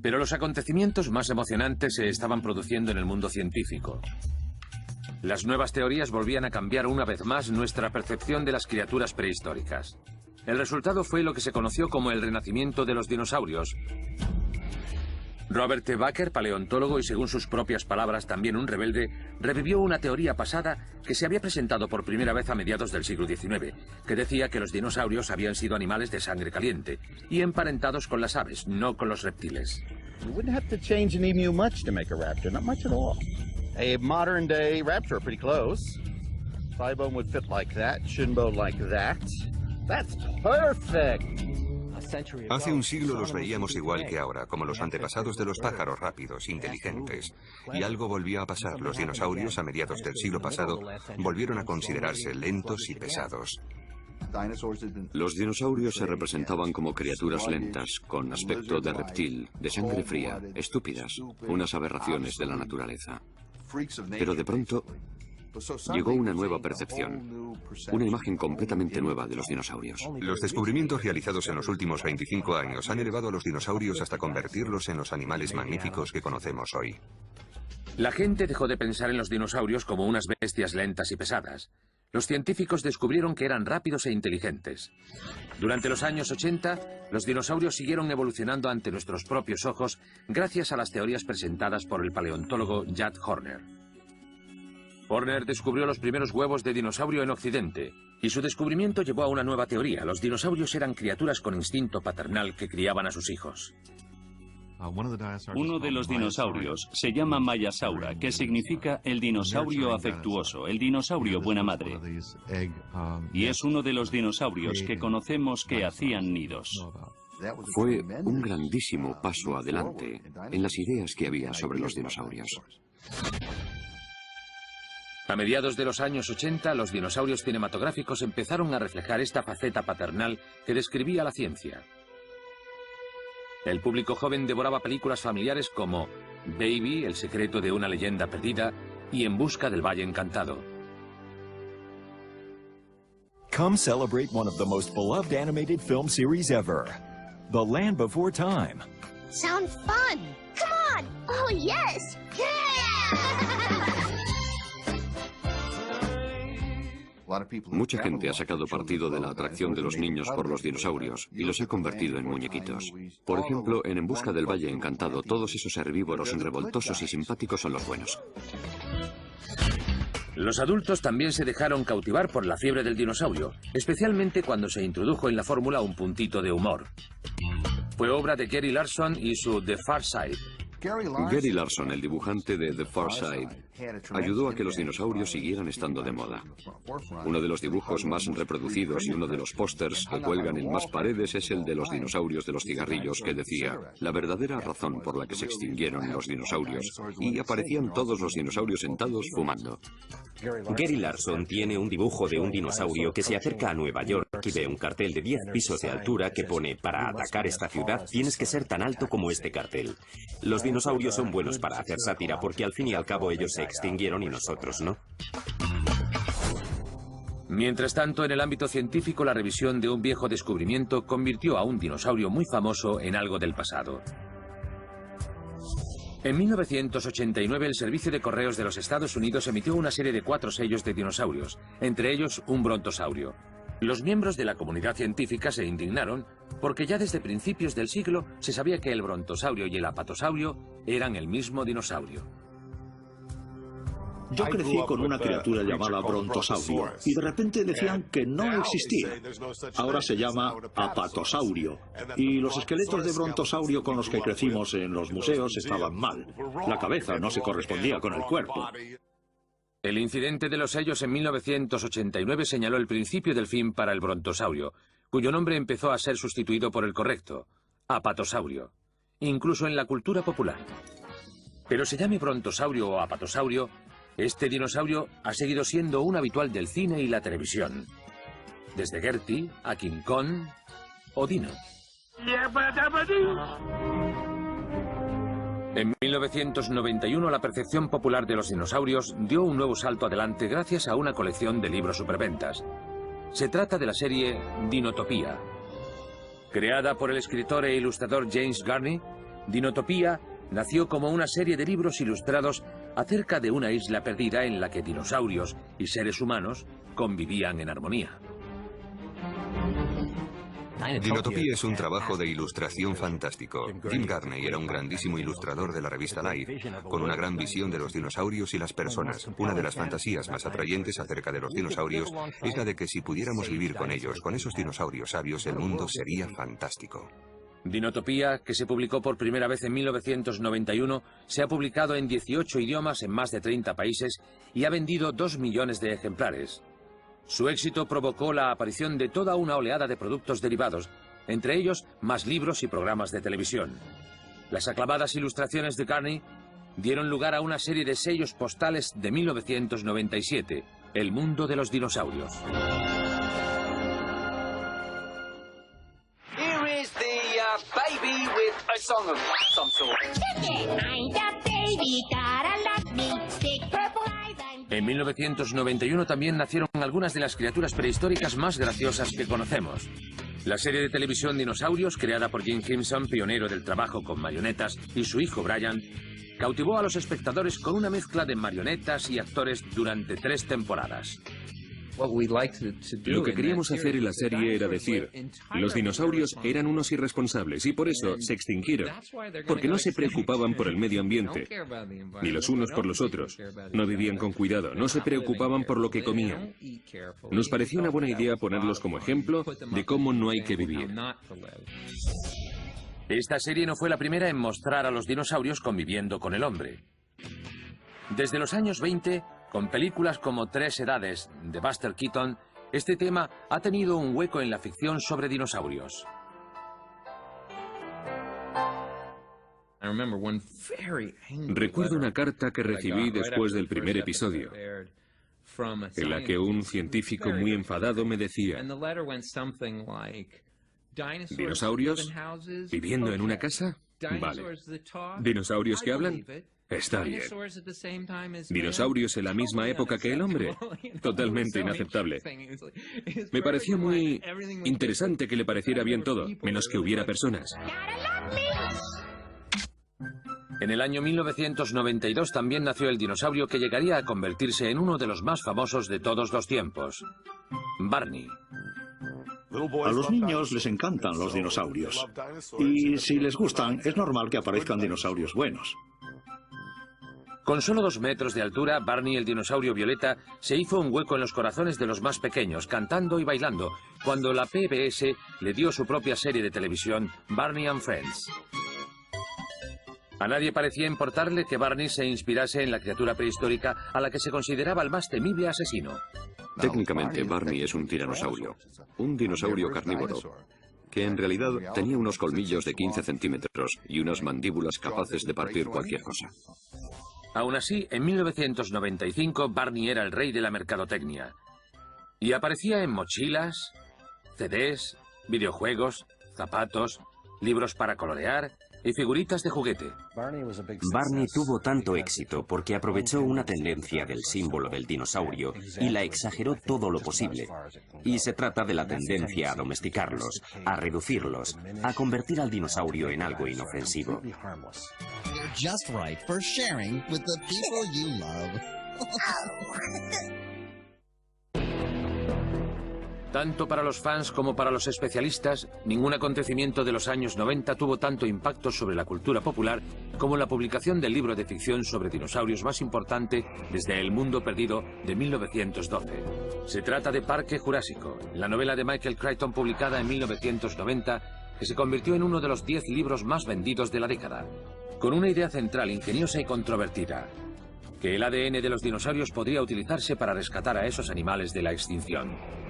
Pero los acontecimientos más emocionantes se estaban produciendo en el mundo científico. Las nuevas teorías volvían a cambiar una vez más nuestra percepción de las criaturas prehistóricas. El resultado fue lo que se conoció como el renacimiento de los dinosaurios. Robert T. Baker, paleontólogo y según sus propias palabras también un rebelde, revivió una teoría pasada que se había presentado por primera vez a mediados del siglo XIX, que decía que los dinosaurios habían sido animales de sangre caliente y emparentados con las aves, no con los reptiles. You wouldn't have to change an emu much to make a raptor, not much at all. A modern day raptor, pretty close. Thigh-bone would fit like that, shin-bone like that. That's perfect. Hace un siglo los veíamos igual que ahora, como los antepasados de los pájaros rápidos, inteligentes. Y algo volvió a pasar. Los dinosaurios, a mediados del siglo pasado, volvieron a considerarse lentos y pesados. Los dinosaurios se representaban como criaturas lentas, con aspecto de reptil, de sangre fría, estúpidas, unas aberraciones de la naturaleza. Pero de pronto llegó una nueva percepción, una imagen completamente nueva de los dinosaurios. Los descubrimientos realizados en los últimos 25 años han elevado a los dinosaurios hasta convertirlos en los animales magníficos que conocemos hoy. La gente dejó de pensar en los dinosaurios como unas bestias lentas y pesadas. Los científicos descubrieron que eran rápidos e inteligentes. Durante los años 80, los dinosaurios siguieron evolucionando ante nuestros propios ojos gracias a las teorías presentadas por el paleontólogo Judd Horner. Horner descubrió los primeros huevos de dinosaurio en Occidente, y su descubrimiento llevó a una nueva teoría. Los dinosaurios eran criaturas con instinto paternal que criaban a sus hijos. Uno de los dinosaurios se llama Mayasaura, que significa el dinosaurio afectuoso, el dinosaurio buena madre. Y es uno de los dinosaurios que conocemos que hacían nidos. Fue un grandísimo paso adelante en las ideas que había sobre los dinosaurios. A mediados de los años 80, los dinosaurios cinematográficos empezaron a reflejar esta faceta paternal que describía la ciencia. El público joven devoraba películas familiares como Baby, el secreto de una leyenda perdida, y En busca del Valle Encantado. Come celebrate one of the most beloved animated film series ever, The Land Before Time. Sound fun! Come on! Oh, yes! Yeah! Mucha gente ha sacado partido de la atracción de los niños por los dinosaurios y los ha convertido en muñequitos. Por ejemplo, en busca del Valle Encantado, todos esos herbívoros revoltosos y simpáticos son los buenos. Los adultos también se dejaron cautivar por la fiebre del dinosaurio, especialmente cuando se introdujo en la fórmula un puntito de humor. Fue obra de Gary Larson y su The Far Side. Gary Larson, el dibujante de The Far Side, ayudó a que los dinosaurios siguieran estando de moda. Uno de los dibujos más reproducidos y uno de los pósters que cuelgan en más paredes es el de los dinosaurios de los cigarrillos, que decía la verdadera razón por la que se extinguieron los dinosaurios, y aparecían todos los dinosaurios sentados fumando. Gary Larson tiene un dibujo de un dinosaurio que se acerca a Nueva York y ve un cartel de 10 pisos de altura que pone: para atacar esta ciudad tienes que ser tan alto como este cartel. Los dinosaurios son buenos para hacer sátira porque al fin y al cabo ellos se extinguieron y nosotros no. Mientras tanto, en el ámbito científico, la revisión de un viejo descubrimiento convirtió a un dinosaurio muy famoso en algo del pasado. En 1989, el Servicio de Correos de los Estados Unidos emitió una serie de 4 sellos de dinosaurios, entre ellos un brontosaurio. Los miembros de la comunidad científica se indignaron porque ya desde principios del siglo se sabía que el brontosaurio y el apatosaurio eran el mismo dinosaurio. Yo crecí con una criatura llamada brontosaurio y de repente decían que no existía. Ahora se llama apatosaurio y los esqueletos de brontosaurio con los que crecimos en los museos estaban mal. La cabeza no se correspondía con el cuerpo. El incidente de los sellos en 1989 señaló el principio del fin para el brontosaurio, cuyo nombre empezó a ser sustituido por el correcto, apatosaurio, incluso en la cultura popular. Pero se llame brontosaurio o apatosaurio, este dinosaurio ha seguido siendo un habitual del cine y la televisión. Desde Gertie a King Kong o Dino. En 1991 la percepción popular de los dinosaurios dio un nuevo salto adelante gracias a una colección de libros superventas. Se trata de la serie Dinotopía. Creada por el escritor e ilustrador James Gurney, Dinotopía nació como una serie de libros ilustrados acerca de una isla perdida en la que dinosaurios y seres humanos convivían en armonía. Dinotopía es un trabajo de ilustración fantástico. Jim Gurney era un grandísimo ilustrador de la revista Life, con una gran visión de los dinosaurios y las personas. Una de las fantasías más atrayentes acerca de los dinosaurios es la de que si pudiéramos vivir con ellos, con esos dinosaurios sabios, el mundo sería fantástico. Dinotopía, que se publicó por primera vez en 1991, se ha publicado en 18 idiomas en más de 30 países y ha vendido 2 millones de ejemplares. Su éxito provocó la aparición de toda una oleada de productos derivados, entre ellos más libros y programas de televisión. Las aclamadas ilustraciones de Gurney dieron lugar a una serie de sellos postales de 1997, El mundo de los dinosaurios. Here is the baby with a song of some sort. I'm the baby, gotta love me, big purple eyes. En 1991 también nacieron algunas de las criaturas prehistóricas más graciosas que conocemos. La serie de televisión Dinosaurios, creada por Jim Henson, pionero del trabajo con marionetas, y su hijo Brian, cautivó a los espectadores con una mezcla de marionetas y actores durante 3 temporadas. Lo que queríamos hacer en la serie era decir, los dinosaurios eran unos irresponsables y por eso se extinguieron, porque no se preocupaban por el medio ambiente, ni los unos por los otros, no vivían con cuidado, no se preocupaban por lo que comían. Nos pareció una buena idea ponerlos como ejemplo de cómo no hay que vivir. Esta serie no fue la primera en mostrar a los dinosaurios conviviendo con el hombre. Desde los años 20, con películas como 3 edades de Buster Keaton, este tema ha tenido un hueco en la ficción sobre dinosaurios. Recuerdo una carta que recibí después del primer episodio, en la que un científico muy enfadado me decía: ¿dinosaurios viviendo en una casa? Vale. ¿Dinosaurios que hablan? Está bien. ¿Dinosaurios en la misma época que el hombre? Totalmente inaceptable. Me pareció muy interesante que le pareciera bien todo, menos que hubiera personas. En el año 1992 también nació el dinosaurio que llegaría a convertirse en uno de los más famosos de todos los tiempos, Barney. A los niños les encantan los dinosaurios. Y si les gustan, es normal que aparezcan dinosaurios buenos. Con solo 2 metros de altura, Barney el dinosaurio violeta se hizo un hueco en los corazones de los más pequeños, cantando y bailando, cuando la PBS le dio su propia serie de televisión, Barney and Friends. A nadie parecía importarle que Barney se inspirase en la criatura prehistórica a la que se consideraba el más temible asesino. Técnicamente, Barney es un tiranosaurio, un dinosaurio carnívoro, que en realidad tenía unos colmillos de 15 centímetros y unas mandíbulas capaces de partir cualquier cosa. Aún así, en 1995, Barney era el rey de la mercadotecnia. Y aparecía en mochilas, CDs, videojuegos, zapatos, libros para colorear y figuritas de juguete. Barney tuvo tanto éxito porque aprovechó una tendencia del símbolo del dinosaurio y la exageró todo lo posible. Y se trata de la tendencia a domesticarlos, a reducirlos, a convertir al dinosaurio en algo inofensivo. Just right for sharing with the people you love. Tanto para los fans como para los especialistas, ningún acontecimiento de los años 90 tuvo tanto impacto sobre la cultura popular como la publicación del libro de ficción sobre dinosaurios más importante desde El Mundo Perdido de 1912. Se trata de Parque Jurásico, la novela de Michael Crichton publicada en 1990, que se convirtió en uno de los 10 libros más vendidos de la década, con una idea central ingeniosa y controvertida: que el ADN de los dinosaurios podría utilizarse para rescatar a esos animales de la extinción.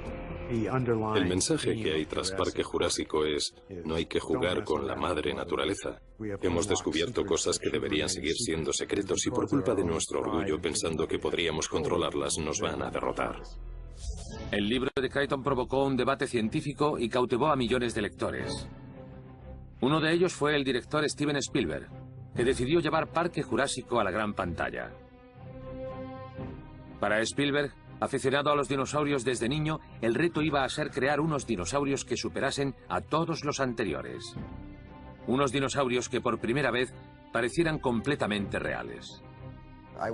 El mensaje que hay tras Parque Jurásico es: no hay que jugar con la madre naturaleza. Hemos descubierto cosas que deberían seguir siendo secretos y por culpa de nuestro orgullo, pensando que podríamos controlarlas, nos van a derrotar. El libro de Crichton provocó un debate científico y cautivó a millones de lectores. Uno de ellos fue el director Steven Spielberg, que decidió llevar Parque Jurásico a la gran pantalla. Para Spielberg, aficionado a los dinosaurios desde niño, el reto iba a ser crear unos dinosaurios que superasen a todos los anteriores. Unos dinosaurios que por primera vez parecieran completamente reales.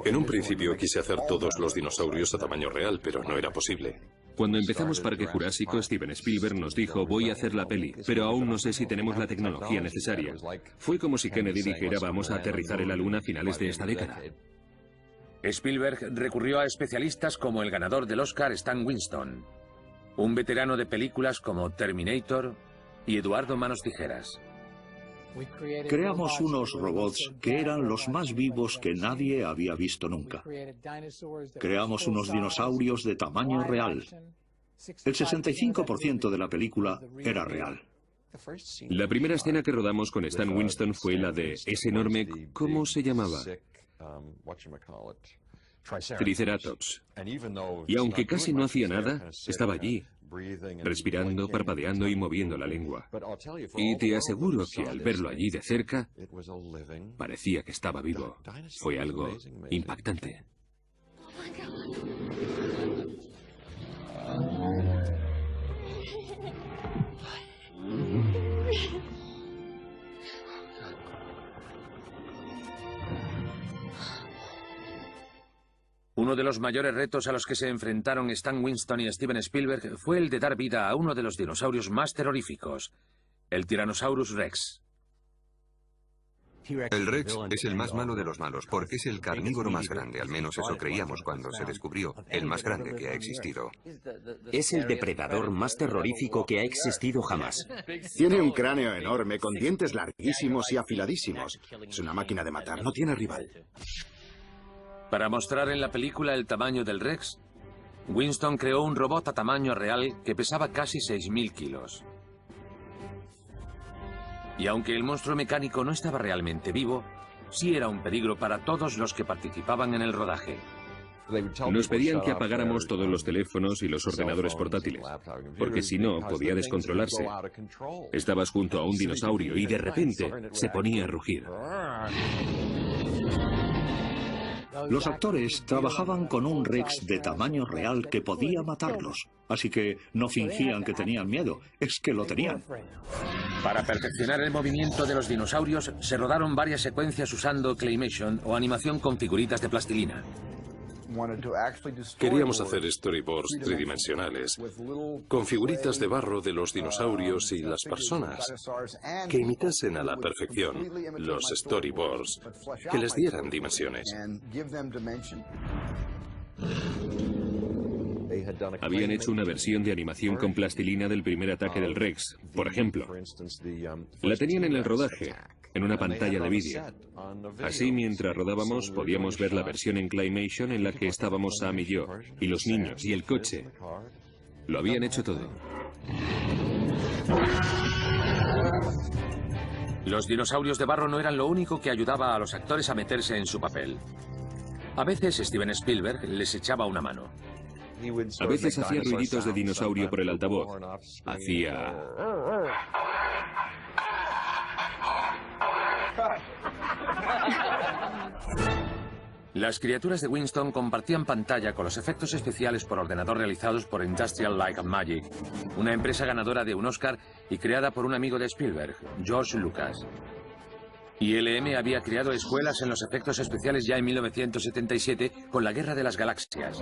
En un principio quise hacer todos los dinosaurios a tamaño real, pero no era posible. Cuando empezamos Parque Jurásico, Steven Spielberg nos dijo: voy a hacer la peli, pero aún no sé si tenemos la tecnología necesaria. Fue como si Kennedy dijera: vamos a aterrizar en la Luna a finales de esta década. Spielberg recurrió a especialistas como el ganador del Oscar Stan Winston, un veterano de películas como Terminator y Eduardo Manos Tijeras. Creamos unos robots que eran los más vivos que nadie había visto nunca. Creamos unos dinosaurios de tamaño real. El 65% de la película era real. La primera escena que rodamos con Stan Winston fue la de ese enorme... ¿Cómo se llamaba? Triceratops. Y aunque casi no hacía nada, estaba allí, respirando, parpadeando y moviendo la lengua. Y te aseguro que al verlo allí de cerca, parecía que estaba vivo. Fue algo impactante. Uno de los mayores retos a los que se enfrentaron Stan Winston y Steven Spielberg fue el de dar vida a uno de los dinosaurios más terroríficos, el Tyrannosaurus Rex. El Rex es el más malo de los malos, porque es el carnívoro más grande, al menos eso creíamos cuando se descubrió, el más grande que ha existido. Es el depredador más terrorífico que ha existido jamás. Tiene un cráneo enorme, con dientes larguísimos y afiladísimos. Es una máquina de matar, no tiene rival. Para mostrar en la película el tamaño del Rex, Winston creó un robot a tamaño real que pesaba casi 6.000 kilos. Y aunque el monstruo mecánico no estaba realmente vivo, sí era un peligro para todos los que participaban en el rodaje. Nos pedían que apagáramos todos los teléfonos y los ordenadores portátiles, porque si no, podía descontrolarse. Estabas junto a un dinosaurio y de repente se ponía a rugir. Los actores trabajaban con un Rex de tamaño real que podía matarlos, así que no fingían que tenían miedo, es que lo tenían. Para perfeccionar el movimiento de los dinosaurios, se rodaron varias secuencias usando claymation o animación con figuritas de plastilina. Queríamos hacer storyboards tridimensionales, con figuritas de barro de los dinosaurios y las personas, que imitasen a la perfección los storyboards, que les dieran dimensiones. Habían hecho una versión de animación con plastilina del primer ataque del Rex, por ejemplo. La tenían en el rodaje, en una pantalla de vídeo. Así, mientras rodábamos, podíamos ver la versión en claymation en la que estábamos Sam y yo, y los niños, y el coche. Lo habían hecho todo. Los dinosaurios de barro no eran lo único que ayudaba a los actores a meterse en su papel. A veces Steven Spielberg les echaba una mano. A veces hacía ruiditos de dinosaurio por el altavoz. Hacía... Las criaturas de Winston compartían pantalla con los efectos especiales por ordenador realizados por Industrial Light and Magic, una empresa ganadora de un Oscar y creada por un amigo de Spielberg, George Lucas. ILM había creado escuelas en los efectos especiales ya en 1977 con la Guerra de las Galaxias.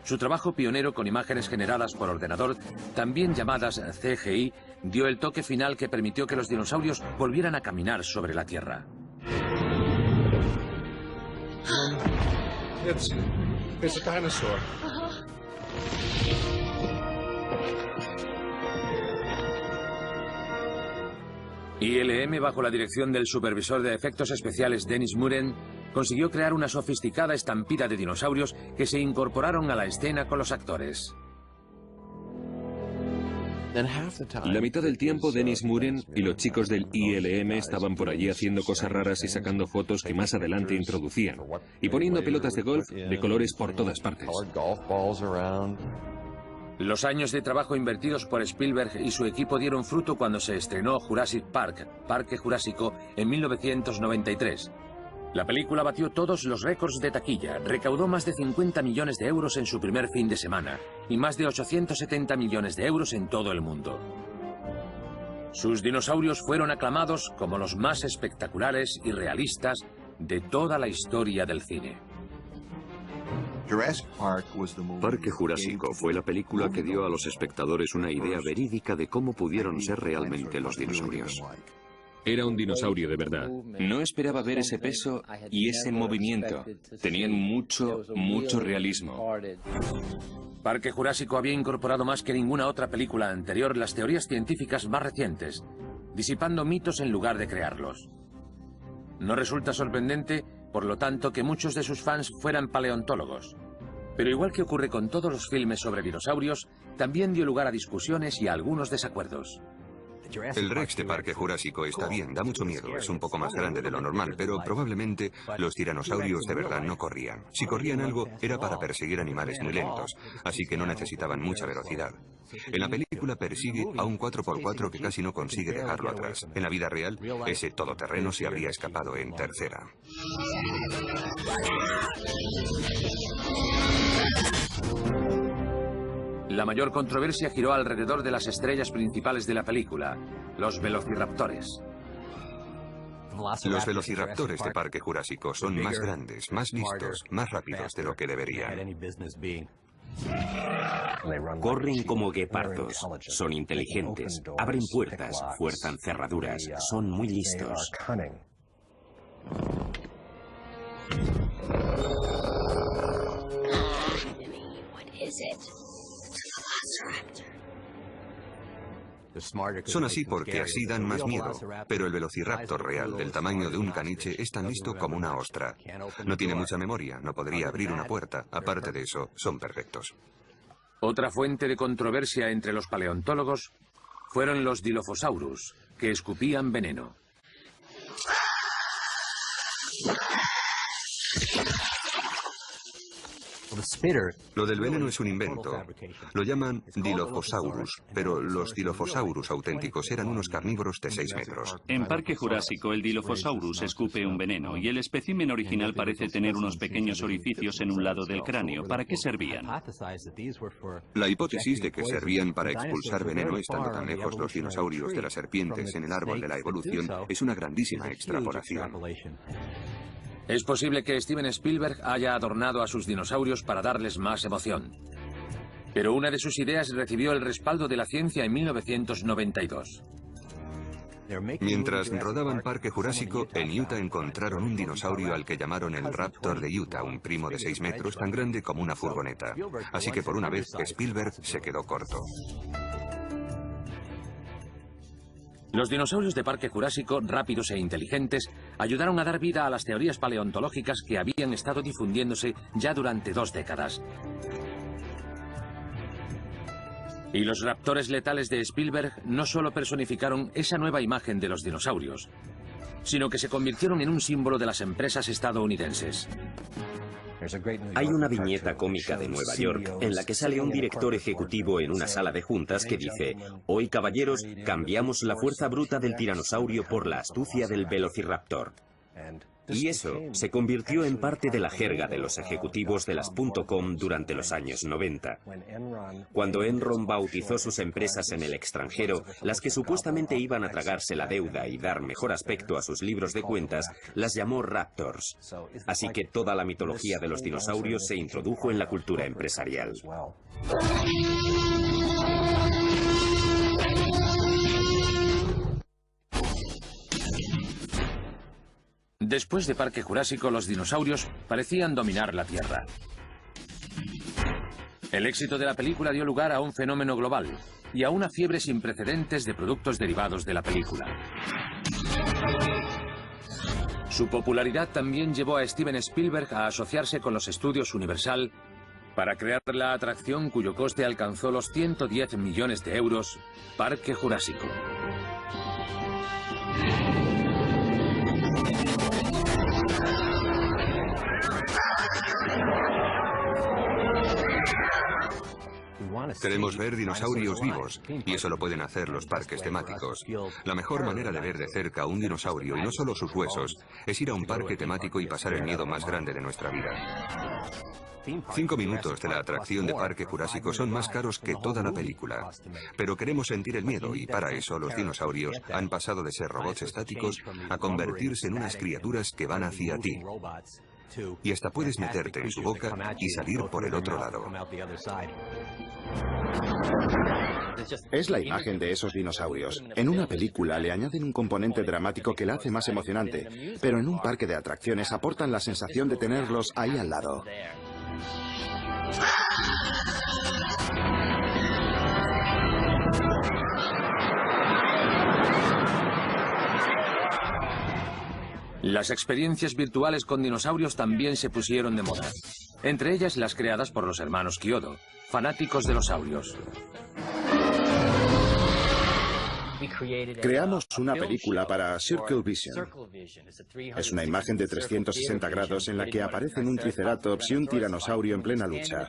Su trabajo pionero con imágenes generadas por ordenador, también llamadas CGI, dio el toque final que permitió que los dinosaurios volvieran a caminar sobre la Tierra. It's a dinosaur. ILM, bajo la dirección del supervisor de efectos especiales Dennis Muren, consiguió crear una sofisticada estampida de dinosaurios que se incorporaron a la escena con los actores. La mitad del tiempo, Dennis Muren y los chicos del ILM estaban por allí haciendo cosas raras y sacando fotos que más adelante introducían, y poniendo pelotas de golf de colores por todas partes. Los años de trabajo invertidos por Spielberg y su equipo dieron fruto cuando se estrenó Jurassic Park, Parque Jurásico, en 1993. La película batió todos los récords de taquilla, recaudó más de 50 millones de euros en su primer fin de semana y más de 870 millones de euros en todo el mundo. Sus dinosaurios fueron aclamados como los más espectaculares y realistas de toda la historia del cine. Parque Jurásico fue la película que dio a los espectadores una idea verídica de cómo pudieron ser realmente los dinosaurios. Era un dinosaurio de verdad. No esperaba ver ese peso y ese movimiento. Tenían mucho realismo. Parque Jurásico había incorporado más que ninguna otra película anterior las teorías científicas más recientes, disipando mitos en lugar de crearlos. No resulta sorprendente, por lo tanto, que muchos de sus fans fueran paleontólogos. Pero igual que ocurre con todos los filmes sobre dinosaurios, también dio lugar a discusiones y a algunos desacuerdos. El Rex de Parque Jurásico está bien, da mucho miedo, es un poco más grande de lo normal, pero probablemente los tiranosaurios de verdad no corrían. Si corrían algo, era para perseguir animales muy lentos, así que no necesitaban mucha velocidad. En la película persigue a un 4x4 que casi no consigue dejarlo atrás. En la vida real, ese todoterreno se habría escapado en tercera. La mayor controversia giró alrededor de las estrellas principales de la película, los velociraptores. Los velociraptores de Parque Jurásico son más grandes, más listos, más rápidos de lo que deberían. Corren como guepardos, son inteligentes, abren puertas, fuerzan cerraduras, son muy listos. Son así porque así dan más miedo, pero el velociraptor real, del tamaño de un caniche, es tan listo como una ostra. No tiene mucha memoria, no podría abrir una puerta. Aparte de eso, son perfectos. Otra fuente de controversia entre los paleontólogos fueron los Dilophosaurus, que escupían veneno. Lo del veneno es un invento. Lo llaman Dilophosaurus, pero los Dilophosaurus auténticos eran unos carnívoros de 6 metros. En Parque Jurásico, el Dilophosaurus escupe un veneno y el espécimen original parece tener unos pequeños orificios en un lado del cráneo. ¿Para qué servían? La hipótesis de que servían para expulsar veneno estando tan lejos los dinosaurios de las serpientes en el árbol de la evolución es una grandísima extrapolación. Es posible que Steven Spielberg haya adornado a sus dinosaurios para darles más emoción. Pero una de sus ideas recibió el respaldo de la ciencia en 1992. Mientras rodaban Parque Jurásico, en Utah encontraron un dinosaurio al que llamaron el Raptor de Utah, un primo de 6 metros tan grande como una furgoneta. Así que por una vez Spielberg se quedó corto. Los dinosaurios de Parque Jurásico, rápidos e inteligentes, ayudaron a dar vida a las teorías paleontológicas que habían estado difundiéndose ya durante 2 décadas. Y los raptores letales de Spielberg no solo personificaron esa nueva imagen de los dinosaurios, sino que se convirtieron en un símbolo de las empresas estadounidenses. Hay una viñeta cómica de Nueva York en la que sale un director ejecutivo en una sala de juntas que dice: hoy, caballeros, cambiamos la fuerza bruta del tiranosaurio por la astucia del velociraptor. Y eso se convirtió en parte de la jerga de los ejecutivos de las .com durante los años 90. Cuando Enron bautizó sus empresas en el extranjero, las que supuestamente iban a tragarse la deuda y dar mejor aspecto a sus libros de cuentas, las llamó Raptors. Así que toda la mitología de los dinosaurios se introdujo en la cultura empresarial. Después de Parque Jurásico, los dinosaurios parecían dominar la Tierra. El éxito de la película dio lugar a un fenómeno global y a una fiebre sin precedentes de productos derivados de la película. Su popularidad también llevó a Steven Spielberg a asociarse con los estudios Universal para crear la atracción cuyo coste alcanzó los 110 millones de euros, Parque Jurásico. Queremos ver dinosaurios vivos, y eso lo pueden hacer los parques temáticos. La mejor manera de ver de cerca a un dinosaurio, y no solo sus huesos, es ir a un parque temático y pasar el miedo más grande de nuestra vida. 5 minutos de la atracción de Parque Jurásico son más caros que toda la película. Pero queremos sentir el miedo, y para eso los dinosaurios han pasado de ser robots estáticos a convertirse en unas criaturas que van hacia ti. Y hasta puedes meterte en su boca y salir por el otro lado. Es la imagen de esos dinosaurios. En una película le añaden un componente dramático que la hace más emocionante, pero en un parque de atracciones aportan la sensación de tenerlos ahí al lado. Las experiencias virtuales con dinosaurios también se pusieron de moda. Entre ellas las creadas por los hermanos Kyodo, fanáticos de los saurios. Creamos una película para Circle Vision. Es una imagen de 360 grados en la que aparecen un triceratops y un tiranosaurio en plena lucha.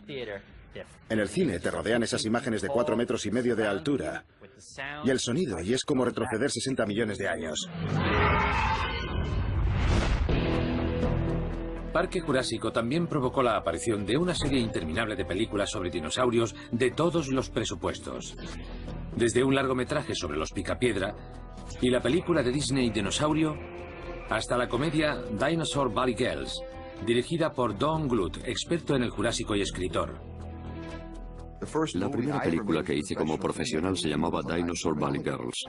En el cine te rodean esas imágenes de 4,5 metros de altura. Y el sonido, y es como retroceder 60 millones de años. Parque Jurásico también provocó la aparición de una serie interminable de películas sobre dinosaurios de todos los presupuestos. Desde un largometraje sobre los Picapiedra y la película de Disney Dinosaurio, hasta la comedia Dinosaur Valley Girls, dirigida por Don Bluth, experto en el Jurásico y escritor. La primera película que hice como profesional se llamaba Dinosaur Valley Girls.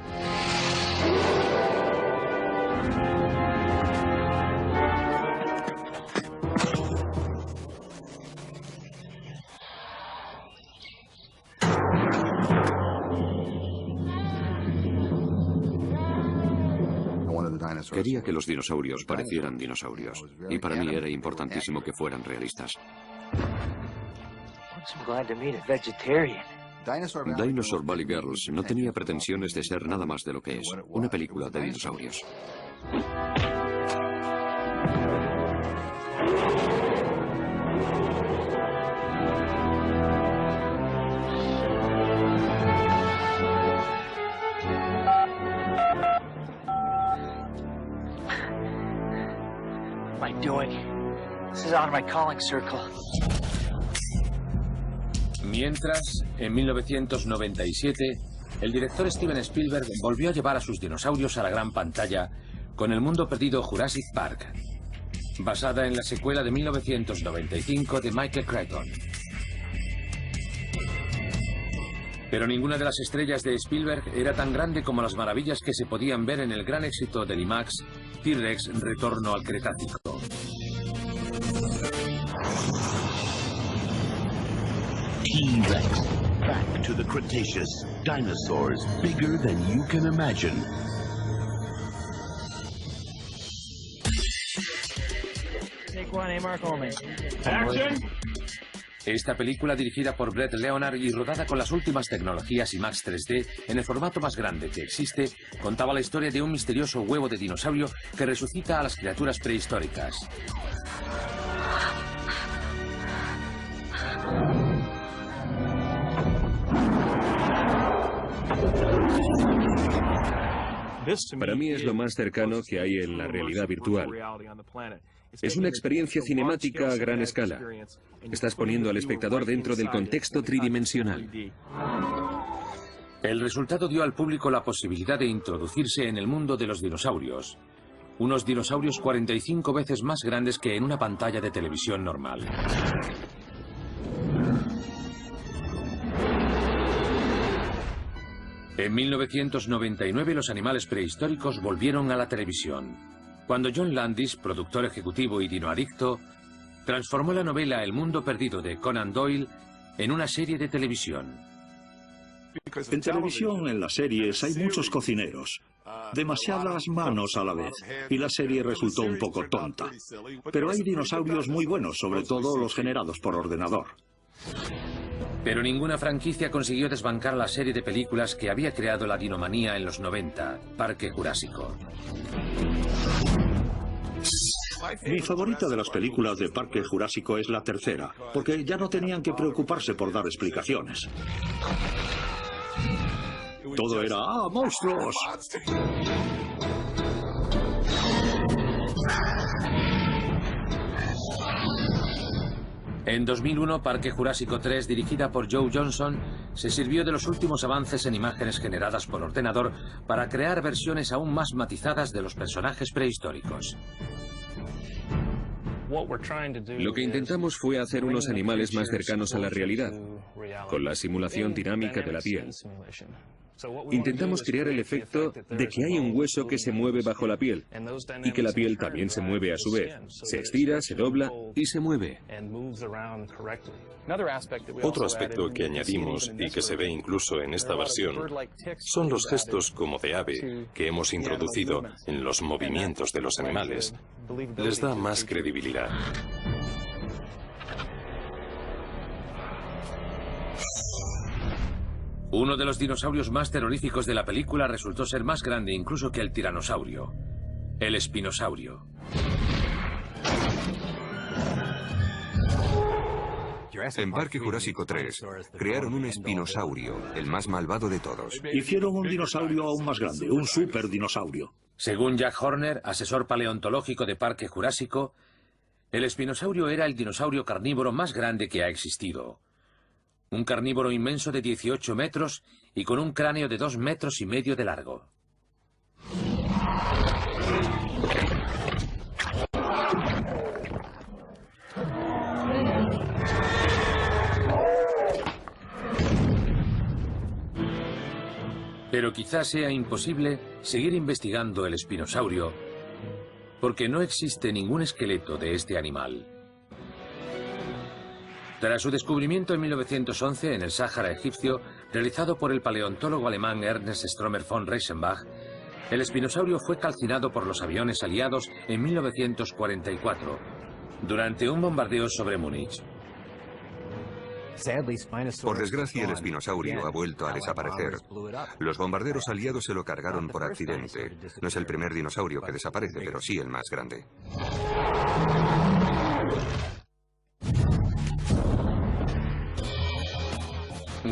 Quería que los dinosaurios parecieran dinosaurios, y para mí era importantísimo que fueran realistas. Dinosaur Valley Girls no tenía pretensiones de ser nada más de lo que es, una película de dinosaurios. Mientras, en 1997, el director Steven Spielberg volvió a llevar a sus dinosaurios a la gran pantalla con El mundo perdido Jurassic Park, basada en la secuela de 1995 de Michael Crichton. Pero ninguna de las estrellas de Spielberg era tan grande como las maravillas que se podían ver en el gran éxito del IMAX, T-Rex Retorno al Cretácico. T-Rex, back to the Cretaceous. Dinosaurs bigger than you can imagine. Take one, A-Mark only. Action. Esta película, dirigida por Brett Leonard y rodada con las últimas tecnologías IMAX 3D en el formato más grande que existe, contaba la historia de un misterioso huevo de dinosaurio que resucita a las criaturas prehistóricas. Para mí es lo más cercano que hay en la realidad virtual. Es una experiencia cinemática a gran escala. Estás poniendo al espectador dentro del contexto tridimensional. El resultado dio al público la posibilidad de introducirse en el mundo de los dinosaurios. Unos dinosaurios 45 veces más grandes que en una pantalla de televisión normal. En 1999 los animales prehistóricos volvieron a la televisión, cuando John Landis, productor ejecutivo y dinoadicto, transformó la novela El mundo perdido de Conan Doyle en una serie de televisión. En televisión, en las series, hay muchos cocineros, demasiadas manos a la vez, y la serie resultó un poco tonta. Pero hay dinosaurios muy buenos, sobre todo los generados por ordenador. Pero ninguna franquicia consiguió desbancar la serie de películas que había creado la dinomanía en los 90, Parque Jurásico. Mi favorita de las películas de Parque Jurásico es la tercera, porque ya no tenían que preocuparse por dar explicaciones. Todo era ¡ah, monstruos! En 2001, Parque Jurásico 3, dirigida por Joe Johnston, se sirvió de los últimos avances en imágenes generadas por ordenador para crear versiones aún más matizadas de los personajes prehistóricos. Lo que intentamos fue hacer unos animales más cercanos a la realidad, con la simulación dinámica de la piel. Intentamos crear el efecto de que hay un hueso que se mueve bajo la piel y que la piel también se mueve a su vez. Se estira, se dobla y se mueve. Otro aspecto que añadimos y que se ve incluso en esta versión son los gestos como de ave que hemos introducido en los movimientos de los animales. Les da más credibilidad. Uno de los dinosaurios más terroríficos de la película resultó ser más grande incluso que el tiranosaurio, el espinosaurio. En Parque Jurásico 3 crearon un espinosaurio, el más malvado de todos. Hicieron un dinosaurio aún más grande, un superdinosaurio. Según Jack Horner, asesor paleontológico de Parque Jurásico, el espinosaurio era el dinosaurio carnívoro más grande que ha existido. Un carnívoro inmenso de 18 metros y con un cráneo de 2,5 metros de largo. Pero quizás sea imposible seguir investigando el espinosaurio porque no existe ningún esqueleto de este animal. Tras su descubrimiento en 1911 en el Sáhara egipcio, realizado por el paleontólogo alemán Ernst Stromer von Reichenbach, el espinosaurio fue calcinado por los aviones aliados en 1944, durante un bombardeo sobre Múnich. Por desgracia, el espinosaurio ha vuelto a desaparecer. Los bombarderos aliados se lo cargaron por accidente. No es el primer dinosaurio que desaparece, pero sí el más grande.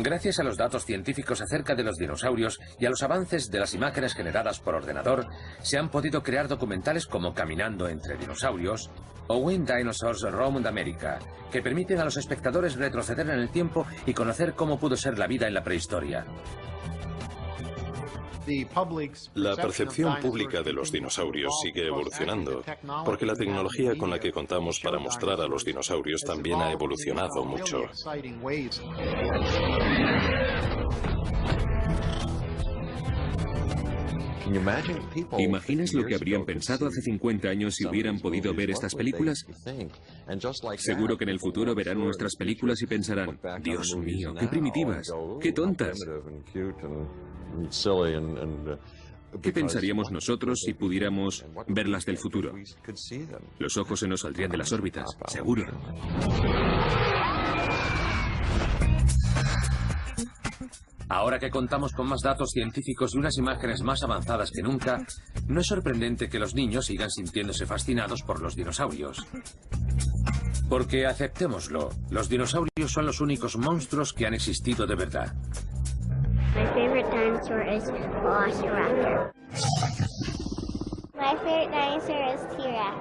Gracias a los datos científicos acerca de los dinosaurios y a los avances de las imágenes generadas por ordenador, se han podido crear documentales como Caminando entre dinosaurios o When Dinosaurs Roamed America, que permiten a los espectadores retroceder en el tiempo y conocer cómo pudo ser la vida en la prehistoria. La percepción pública de los dinosaurios sigue evolucionando, porque la tecnología con la que contamos para mostrar a los dinosaurios también ha evolucionado mucho. ¿Imaginas lo que habrían pensado hace 50 años si hubieran podido ver estas películas? Seguro que en el futuro verán nuestras películas y pensarán, Dios mío, qué primitivas, qué tontas. ¿Qué pensaríamos nosotros si pudiéramos verlas del futuro? Los ojos se nos saldrían de las órbitas, seguro. Ahora que contamos con más datos científicos y unas imágenes más avanzadas que nunca, no es sorprendente que los niños sigan sintiéndose fascinados por los dinosaurios. Porque, aceptémoslo, los dinosaurios son los únicos monstruos que han existido de verdad. My favorite dinosaur is Velociraptor. My favorite dinosaur is T-Rex.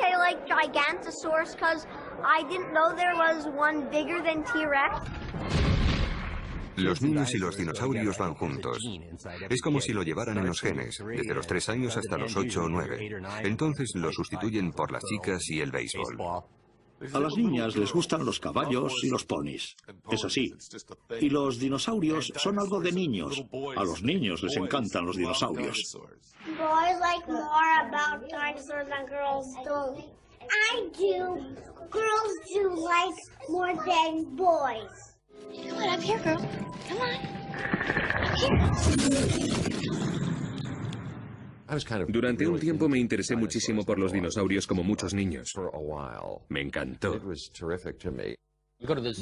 I like Gigantosaurus because I didn't know there was one bigger than T-Rex. Los niños y los dinosaurios van juntos. Es como si lo llevaran en los genes, desde los 3 años hasta los 8 o 9. Entonces lo sustituyen por las chicas y el béisbol. A las niñas les gustan los caballos y los ponis. Es así. Y los dinosaurios son algo de niños. A los niños les encantan los dinosaurios. Boys like more about dinosaurs than girls do. I do. Girls do like more than boys. You know what? I'm here, girl. Come on. I'm here. Durante un tiempo me interesé muchísimo por los dinosaurios como muchos niños. Me encantó.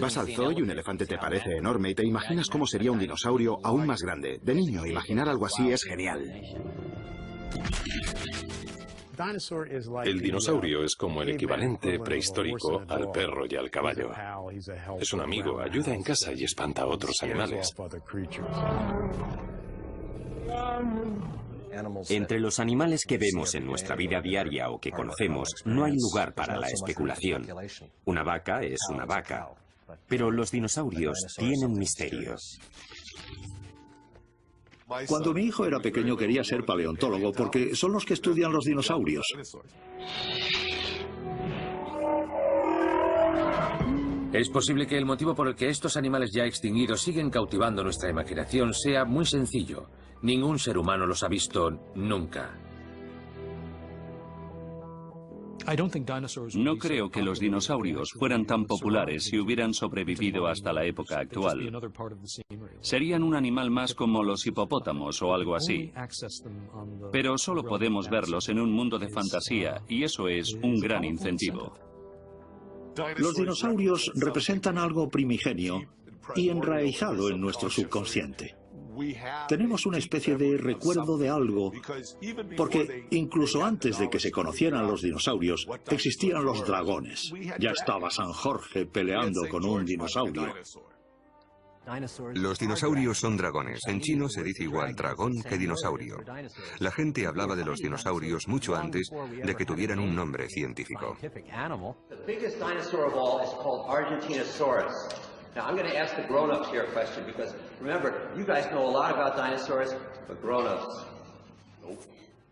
Vas al zoo y un elefante te parece enorme y te imaginas cómo sería un dinosaurio aún más grande. De niño, imaginar algo así es genial. El dinosaurio es como el equivalente prehistórico al perro y al caballo. Es un amigo, ayuda en casa y espanta a otros animales. Entre los animales que vemos en nuestra vida diaria o que conocemos, no hay lugar para la especulación. Una vaca es una vaca, pero los dinosaurios tienen misterios. Cuando mi hijo era pequeño quería ser paleontólogo porque son los que estudian los dinosaurios. Es posible que el motivo por el que estos animales ya extinguidos siguen cautivando nuestra imaginación sea muy sencillo. Ningún ser humano los ha visto nunca. No creo que los dinosaurios fueran tan populares si hubieran sobrevivido hasta la época actual. Serían un animal más como los hipopótamos o algo así. Pero solo podemos verlos en un mundo de fantasía y eso es un gran incentivo. Los dinosaurios representan algo primigenio y enraizado en nuestro subconsciente. Tenemos una especie de recuerdo de algo, porque incluso antes de que se conocieran los dinosaurios, existían los dragones. Ya estaba San Jorge peleando con un dinosaurio. Los dinosaurios son dragones. En chino se dice igual dragón que dinosaurio. La gente hablaba de los dinosaurios mucho antes de que tuvieran un nombre científico. Now, I'm going to ask the grown-ups here a question because, remember, you guys know a lot about dinosaurs, but grown-ups.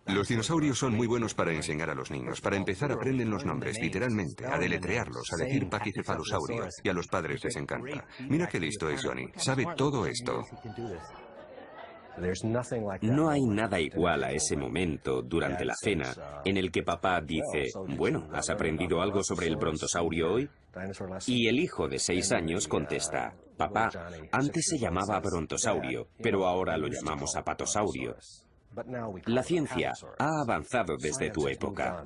Los dinosaurios son muy buenos para enseñar a los niños. Para empezar, aprenden los nombres, literalmente, a deletrearlos, a decir paquicefalosaurio, y a los padres les encanta. Mira qué listo es Johnny, sabe todo esto. No hay nada igual a ese momento durante la cena en el que papá dice, bueno, ¿has aprendido algo sobre el brontosaurio hoy? Y el hijo de 6 años contesta, papá, antes se llamaba brontosaurio, pero ahora lo llamamos apatosaurio. La ciencia ha avanzado desde tu época.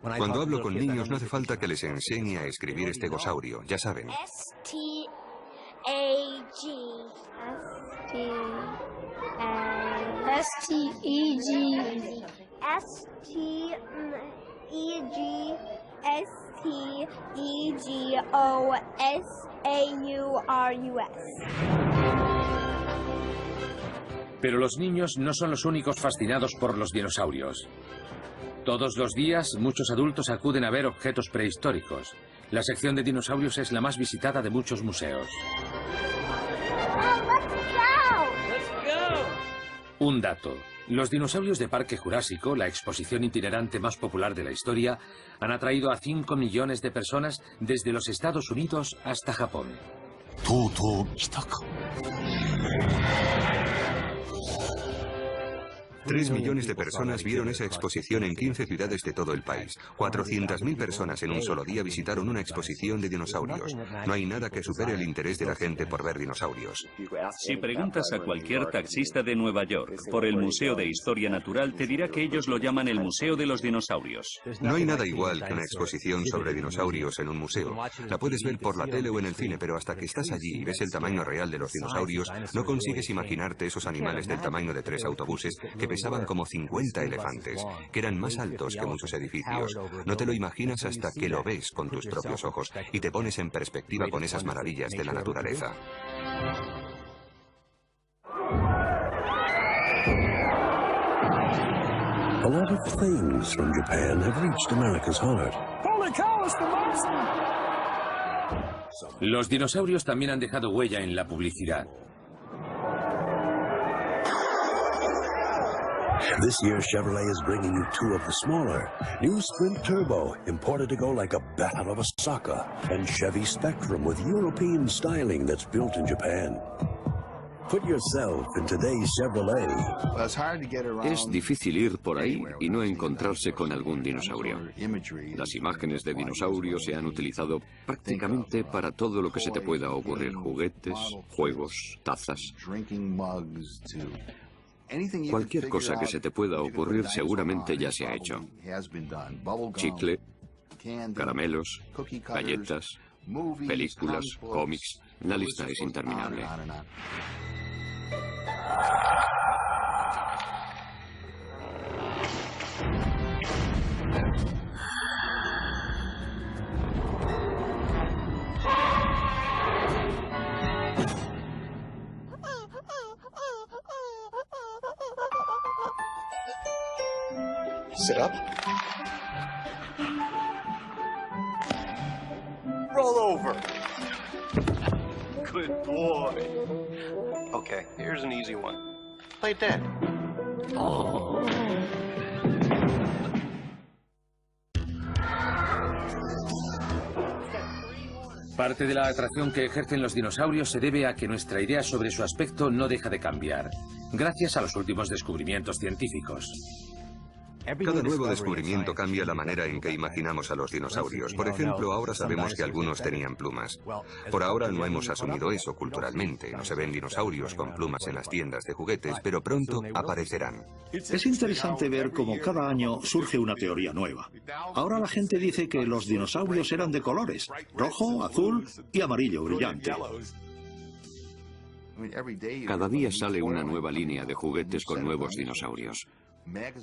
Cuando hablo con niños no hace falta que les enseñe a escribir estegosaurio, ya saben. S-T-A-G. S-T-E-G. S-T-E-G-S-T-E-G-O-S-A-U-R-U-S. Pero los niños no son los únicos fascinados por los dinosaurios. Todos los días, muchos adultos acuden a ver objetos prehistóricos. La sección de dinosaurios es la más visitada de muchos museos. Un dato. Los dinosaurios de Parque Jurásico, la exposición itinerante más popular de la historia, han atraído a 5 millones de personas desde los Estados Unidos hasta Japón. 3 millones de personas vieron esa exposición en 15 ciudades de todo el país. 400.000 personas en un solo día visitaron una exposición de dinosaurios. No hay nada que supere el interés de la gente por ver dinosaurios. Si preguntas a cualquier taxista de Nueva York por el Museo de Historia Natural, te dirá que ellos lo llaman el Museo de los Dinosaurios. No hay nada igual que una exposición sobre dinosaurios en un museo. La puedes ver por la tele o en el cine, pero hasta que estás allí y ves el tamaño real de los dinosaurios, no consigues imaginarte esos animales del tamaño de 3 autobuses que pesaban como 50 elefantes, que eran más altos que muchos edificios. No te lo imaginas hasta que lo ves con tus propios ojos y te pones en perspectiva con esas maravillas de la naturaleza. A lot of things from Japan have reached America's heart. Holy cow, it's the monster! Los dinosaurios también han dejado huella en la publicidad. This year, Chevrolet is bringing you two of the smaller. New Sprint Turbo, imported to go like a bat out of a soccer. And Chevy Spectrum with European styling that's built in Japan. Put yourself in today's Chevrolet. Es difícil ir por ahí y no encontrarse con algún dinosaurio. Las imágenes de dinosaurios se han utilizado prácticamente para todo lo que se te pueda ocurrir. Juguetes, juegos, tazas. Cualquier cosa que se te pueda ocurrir seguramente ya se ha hecho. Chicle, caramelos, galletas, películas, cómics. La lista es interminable. Sit up. Roll over. Good boy. Okay, here's an easy one. Play dead. Oh. Parte de la atracción que ejercen los dinosaurios se debe a que nuestra idea sobre su aspecto no deja de cambiar, gracias a los últimos descubrimientos científicos. Cada nuevo descubrimiento cambia la manera en que imaginamos a los dinosaurios. Por ejemplo, ahora sabemos que algunos tenían plumas. Por ahora no hemos asumido eso culturalmente. No se ven dinosaurios con plumas en las tiendas de juguetes, pero pronto aparecerán. Es interesante ver cómo cada año surge una teoría nueva. Ahora la gente dice que los dinosaurios eran de colores: rojo, azul y amarillo brillante. Cada día sale una nueva línea de juguetes con nuevos dinosaurios.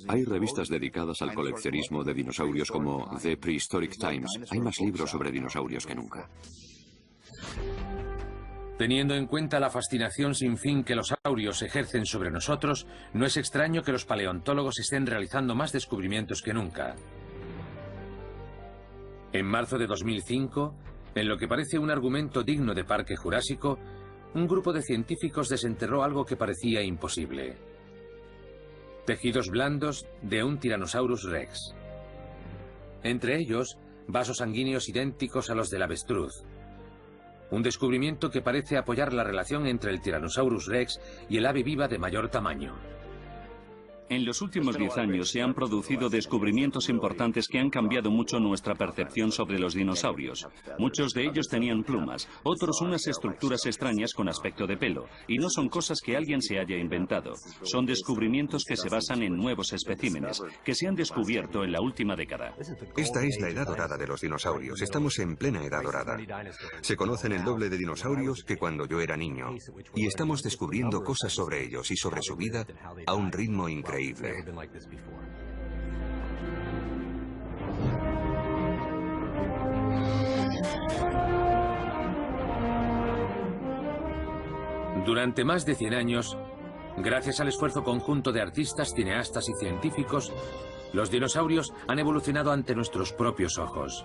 Hay revistas dedicadas al coleccionismo de dinosaurios como The Prehistoric Times. Hay más libros sobre dinosaurios que nunca. Teniendo en cuenta la fascinación sin fin que los saurios ejercen sobre nosotros, no es extraño que los paleontólogos estén realizando más descubrimientos que nunca. En marzo de 2005, en lo que parece un argumento digno de Parque Jurásico, un grupo de científicos desenterró algo que parecía imposible: tejidos blandos de un Tyrannosaurus rex. Entre ellos, vasos sanguíneos idénticos a los del avestruz. Un descubrimiento que parece apoyar la relación entre el Tyrannosaurus rex y el ave viva de mayor tamaño. En los últimos 10 años se han producido descubrimientos importantes que han cambiado mucho nuestra percepción sobre los dinosaurios. Muchos de ellos tenían plumas, otros unas estructuras extrañas con aspecto de pelo, y no son cosas que alguien se haya inventado. Son descubrimientos que se basan en nuevos especímenes, que se han descubierto en la última década. Esta es la edad dorada de los dinosaurios. Estamos en plena edad dorada. Se conocen el doble de dinosaurios que cuando yo era niño. Y estamos descubriendo cosas sobre ellos y sobre su vida a un ritmo increíble. Durante más de 100 años, gracias al esfuerzo conjunto de artistas, cineastas y científicos, los dinosaurios han evolucionado ante nuestros propios ojos.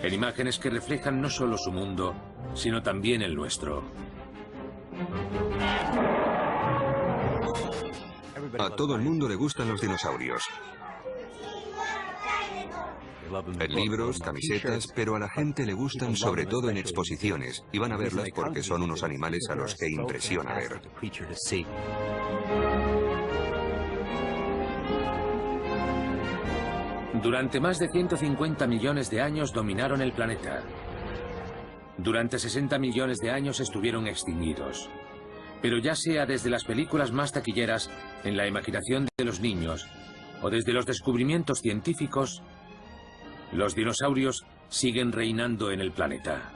En imágenes que reflejan no solo su mundo, sino también el nuestro. A todo el mundo le gustan los dinosaurios. En libros, camisetas, pero a la gente le gustan sobre todo en exposiciones, y van a verlas porque son unos animales a los que impresiona ver. Durante más de 150 millones de años dominaron el planeta. Durante 60 millones de años estuvieron extinguidos. Pero ya sea desde las películas más taquilleras, en la imaginación de los niños, o desde los descubrimientos científicos, los dinosaurios siguen reinando en el planeta.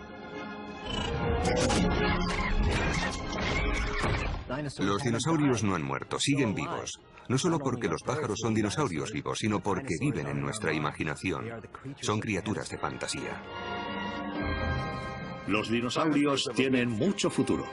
Los dinosaurios no han muerto, siguen vivos. No solo porque los pájaros son dinosaurios vivos, sino porque viven en nuestra imaginación. Son criaturas de fantasía. Los dinosaurios tienen mucho futuro.